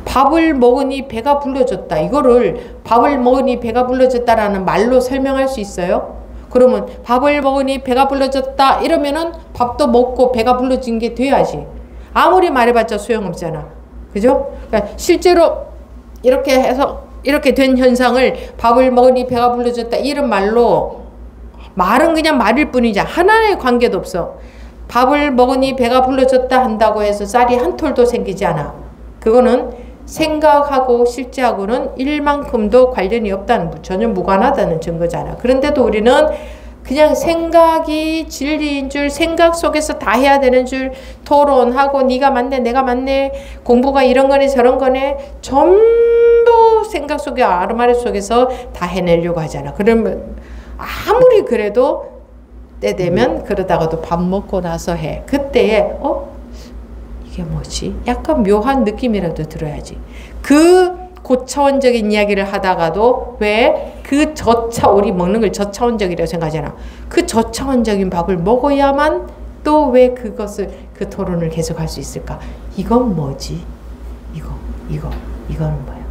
밥을 먹으니 배가 불러졌다. 이거를 밥을 먹으니 배가 불러졌다라는 말로 설명할 수 있어요? 그러면 밥을 먹으니 배가 불러졌다 이러면은 밥도 먹고 배가 불러진 게 돼야지. 아무리 말해봤자 소용없잖아. 그죠? 그러니까 실제로 이렇게 해서 이렇게 된 현상을 밥을 먹으니 배가 불러졌다 이런 말로 말은 그냥 말일 뿐이지 하나의 관계도 없어. 밥을 먹으니 배가 불러졌다 한다고 해서 쌀이 한 톨도 생기지 않아. 그거는 생각하고 실제하고는 일만큼도 관련이 없다는, 전혀 무관하다는 증거잖아. 그런데도 우리는 그냥 생각이 진리인 줄, 생각 속에서 다 해야 되는 줄, 토론하고 네가 맞네 내가 맞네 공부가 이런 거네 저런 거네 전부 생각 속에 아르마리 속에서 다 해내려고 하잖아. 그러면 아무리 그래도 때 되면 그러다가도 밥 먹고 나서 해. 그때에 이게 뭐지? 약간 묘한 느낌이라도 들어야지. 그 고차원적인 이야기를 하다가도 왜 그 우리 먹는 걸 저차원적이라고 생각하잖아. 그 저차원적인 밥을 먹어야만 또 왜 그것을 그 토론을 계속할 수 있을까? 이건 뭐지? 이거는 뭐야?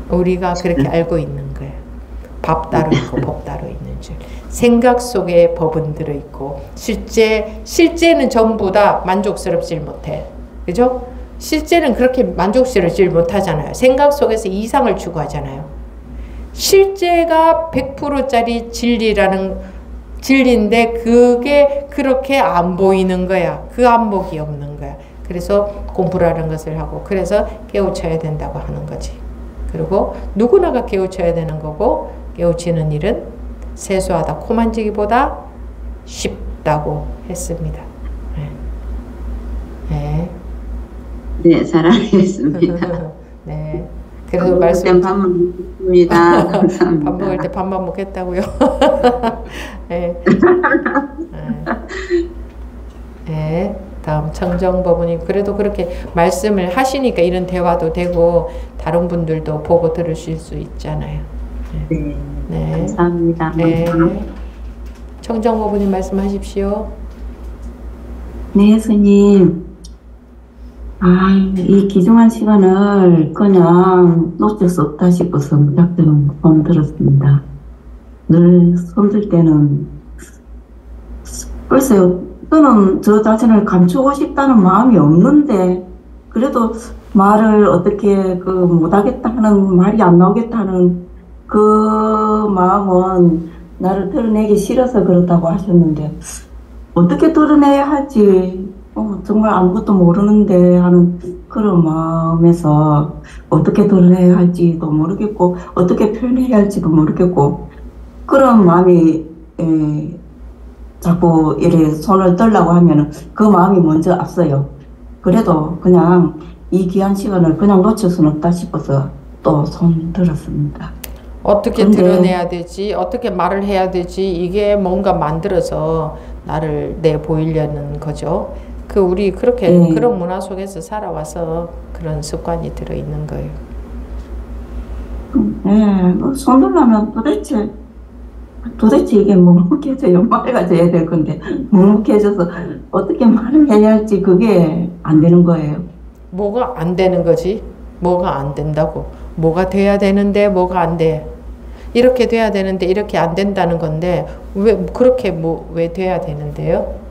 우리가 그렇게 알고 있는 거야. 밥 따로 있고 법 따로 있는 줄. 생각 속에 법은 들어있고 실제는 전부 다 만족스럽질 못해. 그죠? 실제는 그렇게 만족스럽질 못하잖아요. 생각 속에서 이상을 추구하잖아요. 실제가 100%짜리 진리인데 그게 그렇게 안 보이는 거야. 그 안목이 없는 거야. 그래서 공부라는 것을 하고 그래서 깨우쳐야 된다고 하는 거지. 그리고 누구나가 깨우쳐야 되는 거고 깨우치는 일은 세수하다 코 만지기보다 쉽다고 했습니다. 네. 네, 잘하겠습니다. 네. 그래서 말씀 밥 먹겠습니다. 감사합니다. 밥 먹을 때 밥만 먹겠다고요. 네. 네. 다음 청정법원님 그래도 그렇게 말씀을 하시니까 이런 대화도 되고 다른 분들도 보고 들으실 수 있잖아요. 네. 네. 감사합니다. 네. 청정법원님 말씀하십시오. 네, 스님. 이 귀중한 시간을 그냥 놓칠 수 없다 싶어서 무작정 폰 들었습니다. 늘 손들 때는 글쎄요, 저는 저 자신을 감추고 싶다는 마음이 없는데 그래도 말을 어떻게 못하겠다 하는 말이 안 나오겠다 하는 그 마음은 나를 드러내기 싫어서 그렇다고 하셨는데 어떻게 드러내야 할지 정말 아무것도 모르는데 하는 그런 마음에서 어떻게 드러내야 할지도 모르겠고 어떻게 표현해야 할지도 모르겠고 그런 마음이 자꾸 이래 손을 떨라고 하면은 그 마음이 먼저 앞서요. 그래도 그냥 이 귀한 시간을 그냥 놓칠 수는 없다 싶어서 또 손 들었습니다. 어떻게 드러내야 되지? 어떻게 말을 해야 되지? 이게 뭔가 만들어서 나를 내보이려는 거죠. 우리 그렇게 그런 문화 속에서 살아와서 그런 습관이 들어있는 거예요. 손 들려면 도대체 이게 묵묵해져요. 맑아져야 될 건데 묵묵해져서 어떻게 말을 해야 할지 그게 안 되는 거예요. 뭐가 안 되는 거지? 뭐가 안 된다고? 뭐가 돼야 되는데 뭐가 안 돼? 이렇게 돼야 되는데 이렇게 안 된다는 건데 왜 그렇게 왜 돼야 되는데요?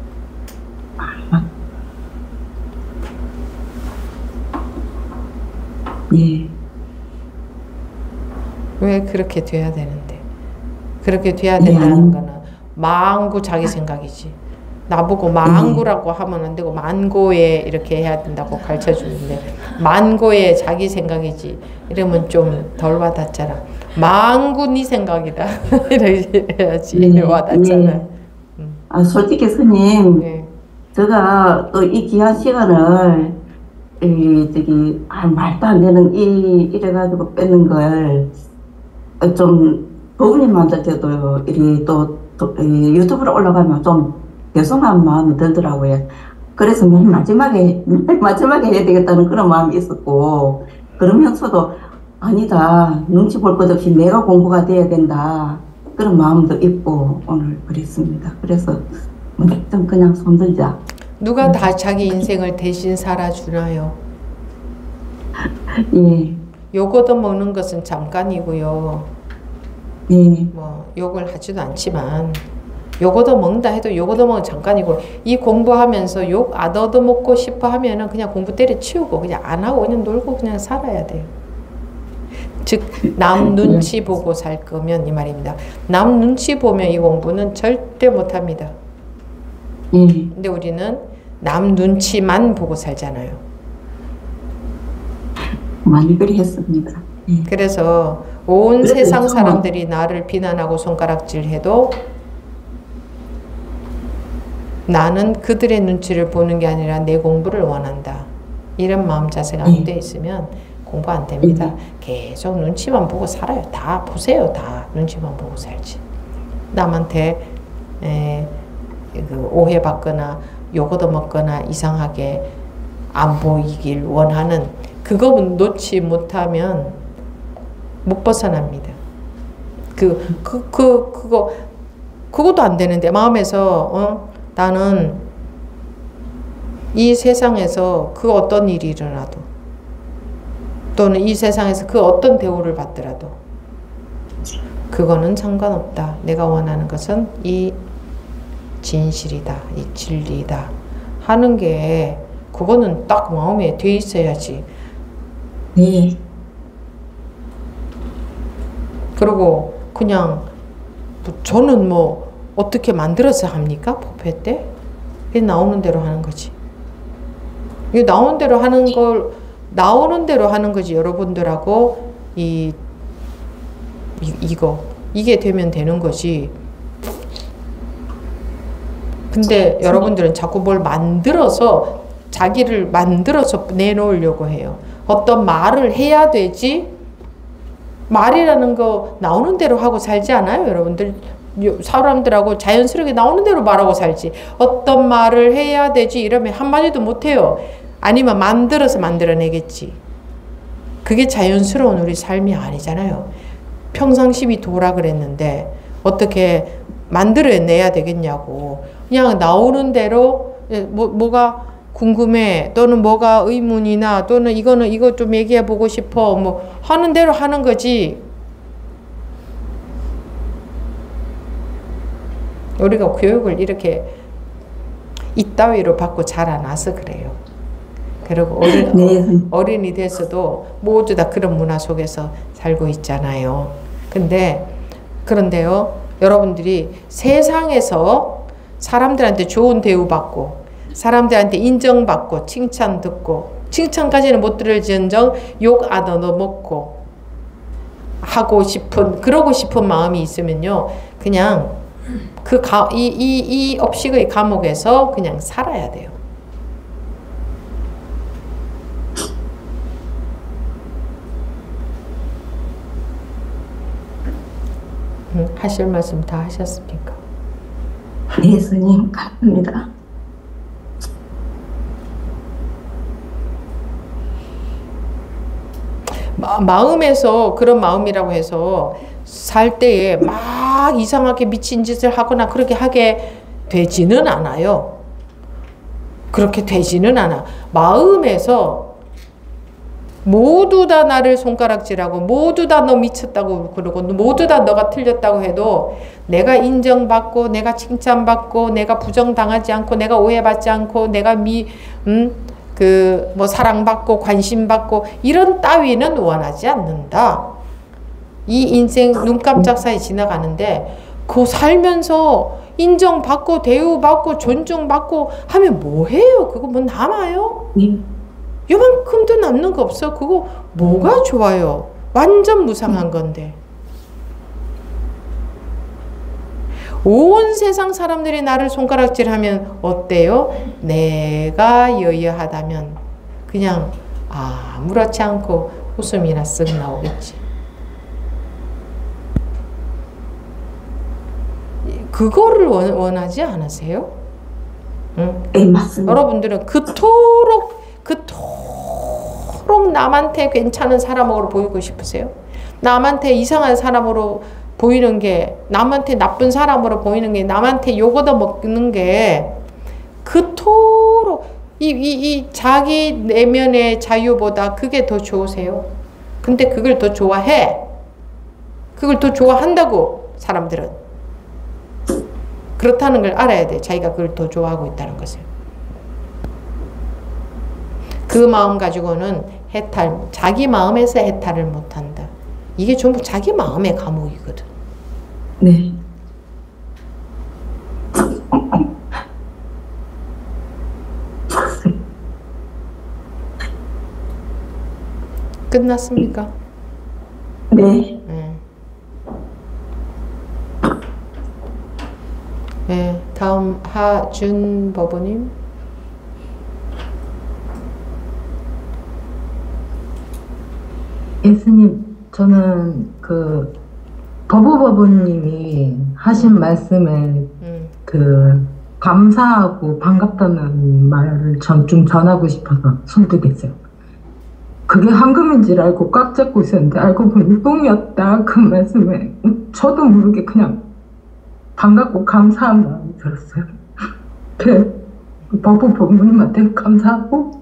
예. 왜 그렇게 돼야 되는데? 그렇게 돼야 된다는 거는 망구 자기 생각이지. 나보고 망구라고 하면 안 되고 만고에 이렇게 해야 된다고 가르쳐 주는데 만고에 자기 생각이지. 이러면 좀 덜 와닿잖아. 망구 네 생각이다. 이렇게 해야지. 와닿잖아. 솔직히 스님, 제가 또 이 귀한 시간을 말도 안 되는 이래가지고 뺏는 걸 좀 부모님 만들 때도 이 유튜브로 올라가면 좀 죄송한 마음이 들더라고요. 그래서 맨 마지막에 해야 되겠다는 그런 마음이 있었고, 그러면서도 아니다, 눈치 볼 것 없이 내가 공부가 돼야 된다, 그런 마음도 있고 오늘 그랬습니다. 그래서 좀 그냥 손들자. 누가 다 자기 인생을 대신 살아주나요? 예. 요거도 먹는 것은 잠깐이고요. 예. 뭐 욕을 하지도 않지만 요거도 먹는다 해도 요거도 먹으면 잠깐이고, 이 공부하면서 욕 안 얻어먹고 싶어 하면은 그냥 공부 때려치우고 그냥 안 하고 그냥 놀고 그냥 살아야 돼요. 즉 남 눈치 보고 살 거면 이 말입니다. 남 눈치 보면 이 공부는 절대 못합니다. 근데 우리는 남 눈치만 보고 살잖아요. 많이 그리 했습니다. 그래서 온 세상 사람들이 나를 비난하고 손가락질해도 나는 그들의 눈치를 보는 게 아니라 내 공부를 원한다. 이런 마음 자세가 안 돼 있으면 공부 안 됩니다. 계속 눈치만 보고 살아요. 다 보세요. 다 눈치만 보고 살지. 남한테 오해받거나 욕 얻어먹거나 이상하게 안 보이길 원하는 그거 놓지 못하면 못 벗어납니다. 그것도 안 되는데 마음에서 나는 이 세상에서 그 어떤 일이 일어나도 또는 이 세상에서 그 어떤 대우를 받더라도 그거는 상관없다. 내가 원하는 것은 이 진실이다. 이 진리다. 하는 게 그거는 딱 마음에 돼 있어야지. 네. 그리고 그냥 저는 뭐 어떻게 만들어서 합니까? 법회 때? 그냥 나오는 대로 하는 거지. 이게 나오는 대로 하는 걸 나오는 대로 하는 거지. 여러분들하고 이게 되면 되는 거지. 근데 여러분들은 자꾸 뭘 만들어서 자기를 만들어서 내놓으려고 해요. 어떤 말을 해야 되지? 말이라는 거 나오는 대로 하고 살지 않아요? 여러분들 사람들하고 자연스럽게 나오는 대로 말하고 살지. 어떤 말을 해야 되지? 이러면 한마디도 못해요. 아니면 만들어서 만들어내겠지. 그게 자연스러운 우리 삶이 아니잖아요. 평상심이 도라 그랬는데 어떻게 만들어내야 되겠냐고. 그냥 나오는 대로 뭐가 궁금해 또는 뭐가 의문이나 또는 이거 좀 얘기해 보고 싶어 뭐 하는 대로 하는 거지. 우리가 교육을 이렇게 이따위로 받고 자라나서 그래요. 그리고 어린이 돼서도 모두 다 그런 문화 속에서 살고 있잖아요. 그런데요, 여러분들이 세상에서 사람들한테 좋은 대우받고 사람들한테 인정받고 칭찬 듣고 칭찬까지는 못 들을지언정 욕 안 얻어먹고 그러고 싶은 마음이 있으면요, 그냥 이 업식의 감옥에서 그냥 살아야 돼요. 하실 말씀 다 하셨습니까? 네, 스님, 감사합니다. 마음에서 그런 마음이라고 해서 살 때에 막 이상하게 미친 짓을 하거나 그렇게 하게 되지는 않아요. 그렇게 되지는 않아. 마음에서 모두 다 나를 손가락질하고 모두 다 너 미쳤다고 그러고 모두 다 너가 틀렸다고 해도 내가 인정받고 내가 칭찬받고 내가 부정당하지 않고 내가 오해받지 않고 내가 사랑받고 관심받고 이런 따위는 원하지 않는다. 이 인생 눈 깜짝 사이 지나가는데 그 살면서 인정받고 대우받고 존중받고 하면 뭐해요? 그거 뭐 남아요? 요만큼도 남는 거 없어. 그거 뭐가 좋아요? 완전 무상한 건데. 온 세상 사람들이 나를 손가락질하면 어때요? 내가 여여하다면 그냥 아무렇지 않고 웃음이나 쓱 나오겠지. 그거를 원하지 않으세요? 응? 네, 맞습니다. 여러분들은 그토록 남한테 괜찮은 사람으로 보이고 싶으세요? 남한테 이상한 사람으로 보이는 게, 남한테 나쁜 사람으로 보이는 게, 남한테 욕 얻어먹는 게 그토록 이 자기 내면의 자유보다 그게 더 좋으세요? 근데 그걸 더 좋아해. 그걸 더 좋아한다고, 사람들은. 그렇다는 걸 알아야 돼. 자기가 그걸 더 좋아하고 있다는 것을. 그 마음 가지고는 자기 마음에서 해탈을 못한다. 이게 전부 자기 마음의 감옥이거든. 네. 끝났습니까? 네. 네. 다음 하준 법원님. 예수님, 저는 그 법우법우님이 하신 말씀에 그 감사하고 반갑다는 말을 전 좀 전하고 싶어서 손뜨겠어요. 그게 황금인 줄 알고 꽉 잡고 있었는데 알고 보니 똥이었다. 그 말씀에 저도 모르게 그냥 반갑고 감사한 마음이 들었어요. 그 법우법우님한테 감사하고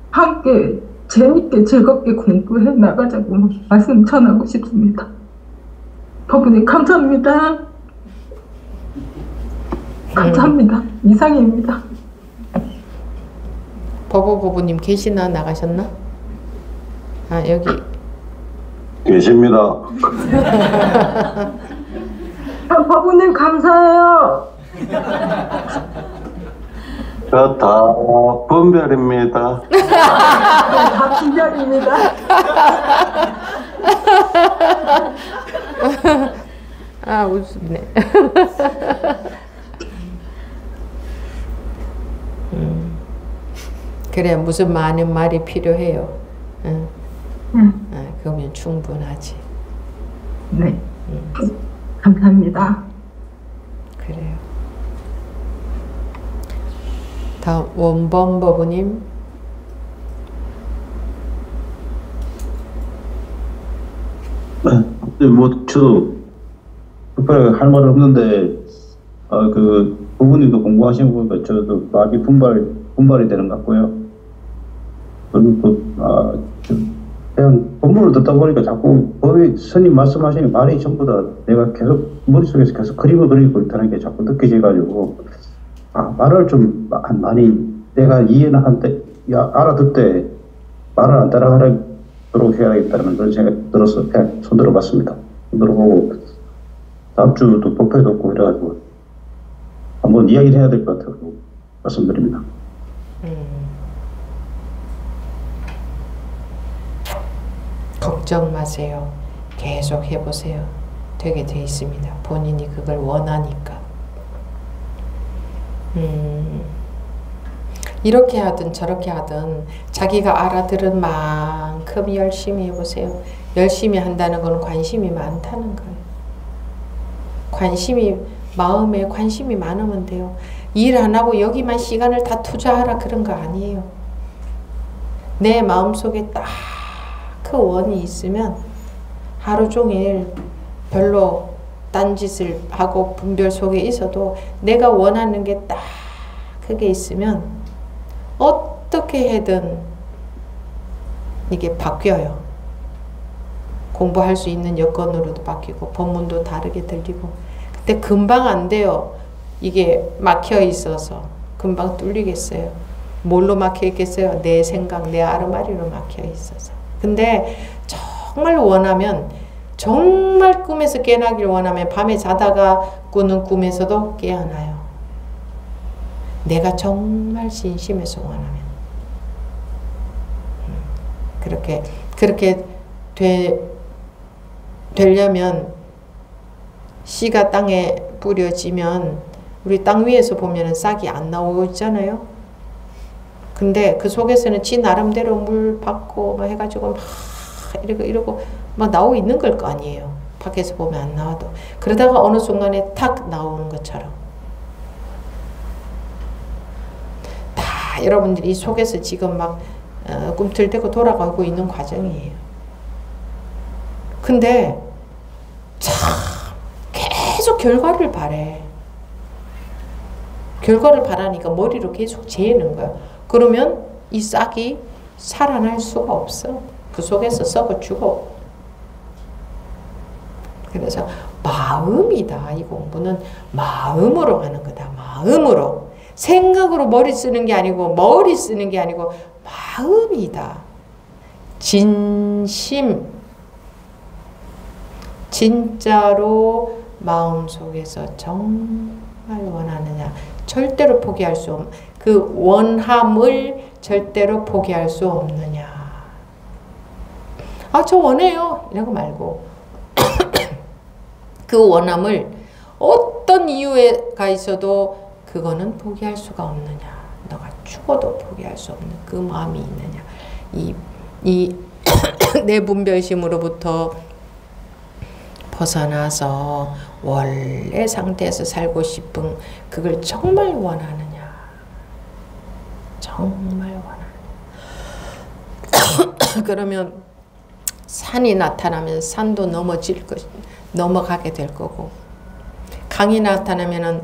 함께 재밌게 즐겁게 공부해 나가자고 말씀 전하고 싶습니다. 법우님 감사합니다. 감사합니다. 이상입니다. 법우님 계시나 나가셨나? 아, 여기 계십니다. 법우님 감사해요. 다 분별입니다. 다 분별입니다. 아, 웃네. 그래, 무슨 많은 말이 필요해요. 그러면 충분하지. 네. 감사합니다. 그래요. 다음 원범 법우님. 뭐 저도 특별히 할 말은 없는데 그 부모님도 공부하시는 거 보니까 저도 많이 분발이 되는 것 같고요. 그리고 그냥 본문을 듣다 보니까 자꾸 법이 스님 말씀하시는 말이 전부 다 내가 계속 머릿속에서 계속 그림을 그리고 있다는 게 자꾸 느껴져가지고 말을 좀 많이 내가 이해는 한때 알아듣되 말을 안 따라가도록 해야겠다는 그런 생각이 들어서 그냥 손 들어봤습니다. 손 들어보고 다음 주도 법회도 없고 이래가지고 한번 이야기를 해야 될 것 같아서 말씀드립니다. 걱정 마세요. 계속 해보세요. 되게 돼 있습니다. 본인이 그걸 원하니까. 이렇게 하든 저렇게 하든 자기가 알아들은 만큼 열심히 해보세요. 열심히 한다는 건 관심이 많다는 거예요. 마음에 관심이 많으면 돼요. 일 안 하고 여기만 시간을 다 투자하라 그런 거 아니에요. 내 마음속에 딱 그 원이 있으면 하루 종일 별로 딴짓을 하고 분별 속에 있어도 내가 원하는 게 딱 그게 있으면 어떻게 해든 이게 바뀌어요. 공부할 수 있는 여건으로도 바뀌고 법문도 다르게 들리고. 근데 금방 안 돼요. 이게 막혀 있어서 금방 뚫리겠어요. 뭘로 막혀 있겠어요? 내 생각, 내 아르마리로 막혀 있어서. 근데 정말 원하면, 정말 꿈에서 깨어나길 원하면 밤에 자다가 꾸는 꿈에서도 깨어나요. 내가 정말 진심에서 원하면. 그렇게 되려면 씨가 땅에 뿌려지면 우리 땅 위에서 보면 싹이 안 나오고 있잖아요. 근데 그 속에서는 지 나름대로 물 받고 막 해가지고 막 이러고 막 나오고 있는 걸 거 아니에요. 밖에서 보면 안 나와도 그러다가 어느 순간에 탁 나오는 것처럼 다 여러분들이 이 속에서 지금 막 꿈틀대고 돌아가고 있는 과정이에요. 근데 참 계속 결과를 바래. 결과를 바라니까 머리로 계속 재는 거야. 그러면 이 싹이 살아날 수가 없어. 그 속에서 썩어 죽어. 그래서 마음이다. 이 공부는 마음으로 하는 거다. 마음으로. 생각으로 머리 쓰는 게 아니고 머리 쓰는 게 아니고 마음이다. 진심. 진짜로 마음속에서 정말 원하느냐. 절대로 포기할 수 없는 그 원함을 절대로 포기할 수 없느냐. 아, 저 원해요. 이런 거 말고 그 원함을 어떤 이유가 있어도 그거는 포기할 수가 없느냐. 너가 죽어도 포기할 수 없는 그 마음이 있느냐. 이 내분별심으로부터 벗어나서 원래 상태에서 살고 싶은 그걸 정말 원하느냐. 정말 원하느냐. 그러면 산이 나타나면 산도 넘어가게 될 거고, 강이 나타나면은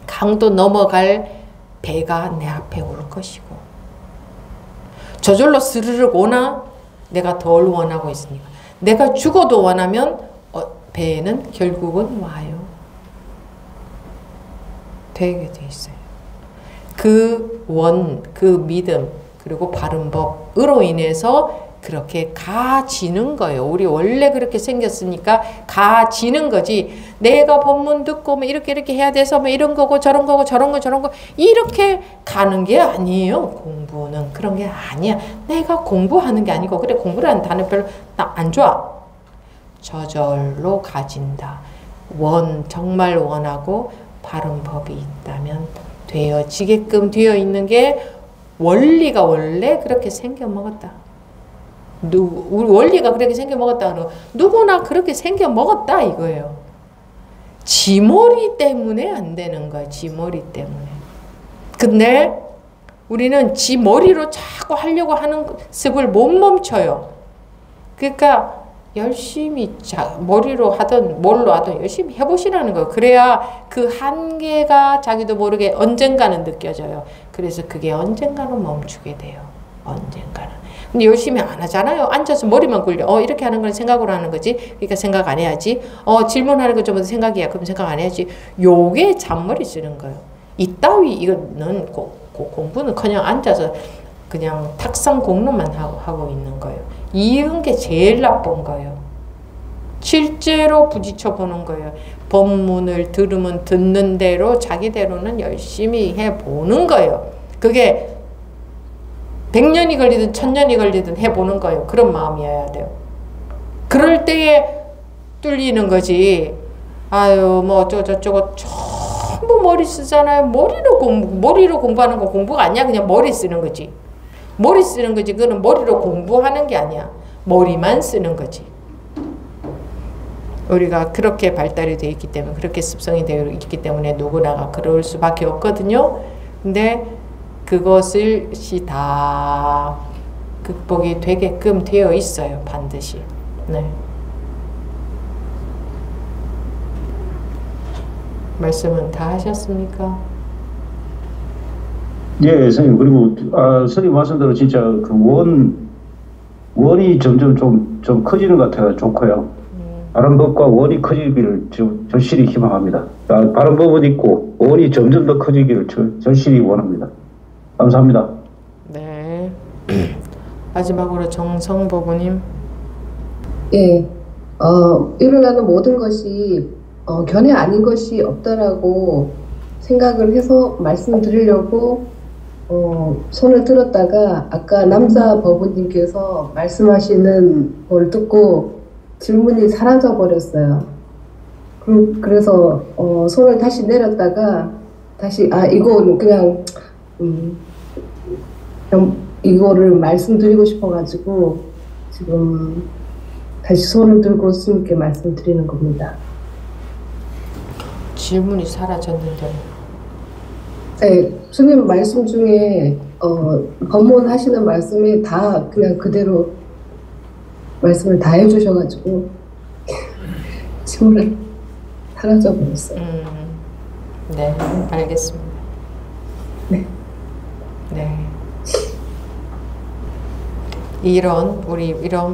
강도 넘어갈 배가 내 앞에 올 것이고, 저절로 스르륵 오나 내가 덜 원하고 있으니까. 내가 죽어도 원하면 배는 결국은 와요. 되게 돼 있어요. 그 믿음, 그리고 바른 법으로 인해서 그렇게 가지는 거예요. 우리 원래 그렇게 생겼으니까 가지는 거지. 내가 법문 듣고 뭐 이렇게 해야 돼서 뭐 이런 거고 저런 거고 저런 거 이렇게 가는 게 아니에요. 공부는 그런 게 아니야. 내가 공부하는 게 아니고, 그래 공부라는 단어 별로 안 좋아. 저절로 가진다. 정말 원하고 바른 법이 있다면 되어지게끔 되어 있는 게 원리가 원래 그렇게 생겨 먹었다. 우리 원리가 그렇게 생겨 먹었다 하는 거, 누구나 그렇게 생겨 먹었다 이거예요. 지머리 때문에 안 되는 거야. 지머리 때문에. 근데 우리는 지머리로 자꾸 하려고 하는 습을 못 멈춰요. 그러니까 열심히 머리로 하든 뭘로 하든 열심히 해보시라는 거예요. 그래야 그 한계가 자기도 모르게 언젠가는 느껴져요. 그래서 그게 언젠가는 멈추게 돼요. 언젠가는. 근데 열심히 안 하잖아요. 앉아서 머리만 굴려. 이렇게 하는 건 생각으로 하는 거지. 그러니까 생각 안 해야지. 질문하는 건 전부 다 생각이야. 그럼 생각 안 해야지. 요게 잔머리 쓰는 거예요. 이따위 이거는 공부는 그냥 앉아서 그냥 탁상 공론만 하고 있는 거예요. 이런 게 제일 나쁜 거예요. 실제로 부딪혀 보는 거예요. 법문을 들으면 듣는 대로 자기대로는 열심히 해보는 거예요. 그게 100년이 걸리든 1000년이 걸리든 해보는 거예요. 그런 마음이어야 돼요. 그럴 때에 뚫리는 거지. 아유 뭐 어쩌고저쩌고 전부 머리 쓰잖아요. 머리로 공부하는 거 공부가 아니야. 그냥 머리 쓰는 거지. 머리 쓰는 거지. 그거는 머리로 공부하는 게 아니야. 머리만 쓰는 거지. 우리가 그렇게 발달이 되어 있기 때문에, 그렇게 습성이 되어 있기 때문에 누구나가 그럴 수밖에 없거든요. 근데 그것을 다 극복이 되게끔 되어 있어요. 반드시. 네. 말씀은 다 하셨습니까? 예, 선생님. 그리고 선생님 말씀대로 진짜 그 원이 점점 좀 커지는 것 같아요. 좋고요. 바른 법과 원이 커지기를 절실히 희망합니다. 바른 법은 있고 원이 점점 더 커지기를 절실히 원합니다. 감사합니다. 네. 마지막으로 정성보부님. 예. 일어나는 모든 것이 견해 아닌 것이 없다라고 생각을 해서 말씀드리려고 손을 들었다가 아까 남자 법원님께서 말씀하시는 걸 듣고 질문이 사라져 버렸어요. 그래서 손을 다시 내렸다가 다시 이거는 그냥 이거를 말씀드리고 싶어가지고 지금 다시 손을 들고 스님께 말씀드리는 겁니다. 질문이 사라졌는데. 네, 스님 말씀 중에 법문하시는 말씀이 다 그냥 그대로 말씀을 다 해주셔가지고 질문이 사라져버렸어요. 네, 알겠습니다. 네. 네. 이런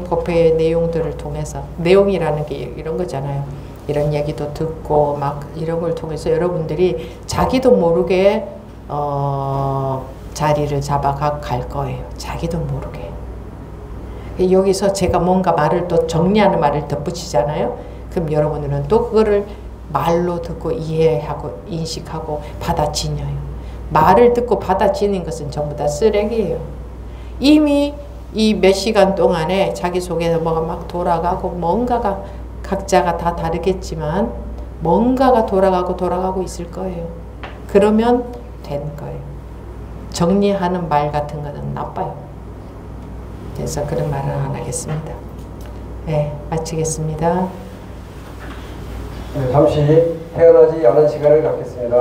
법회의 내용들을 통해서, 내용이라는 게 이런 거잖아요. 이런 얘기도 듣고 막 이런 걸 통해서 여러분들이 자기도 모르게 자리를 잡아가 갈 거예요. 자기도 모르게. 여기서 제가 뭔가 말을 또 정리하는 말을 덧붙이잖아요. 그럼 여러분들은 또 그거를 말로 듣고 이해하고 인식하고 받아지녀요. 말을 듣고 받아지는 것은 전부 다 쓰레기예요. 이미 이 몇 시간 동안에 자기 속에서 뭐가 막 돌아가고 뭔가가 각자가 다 다르겠지만 뭔가가 돌아가고 있을 거예요. 그러면 되는 거예요. 정리하는 말 같은 거는 나빠요. 그래서 그런 말은 안 하겠습니다. 네, 마치겠습니다. 네, 잠시 퇴근하지 않은 시간을 갖겠습니다.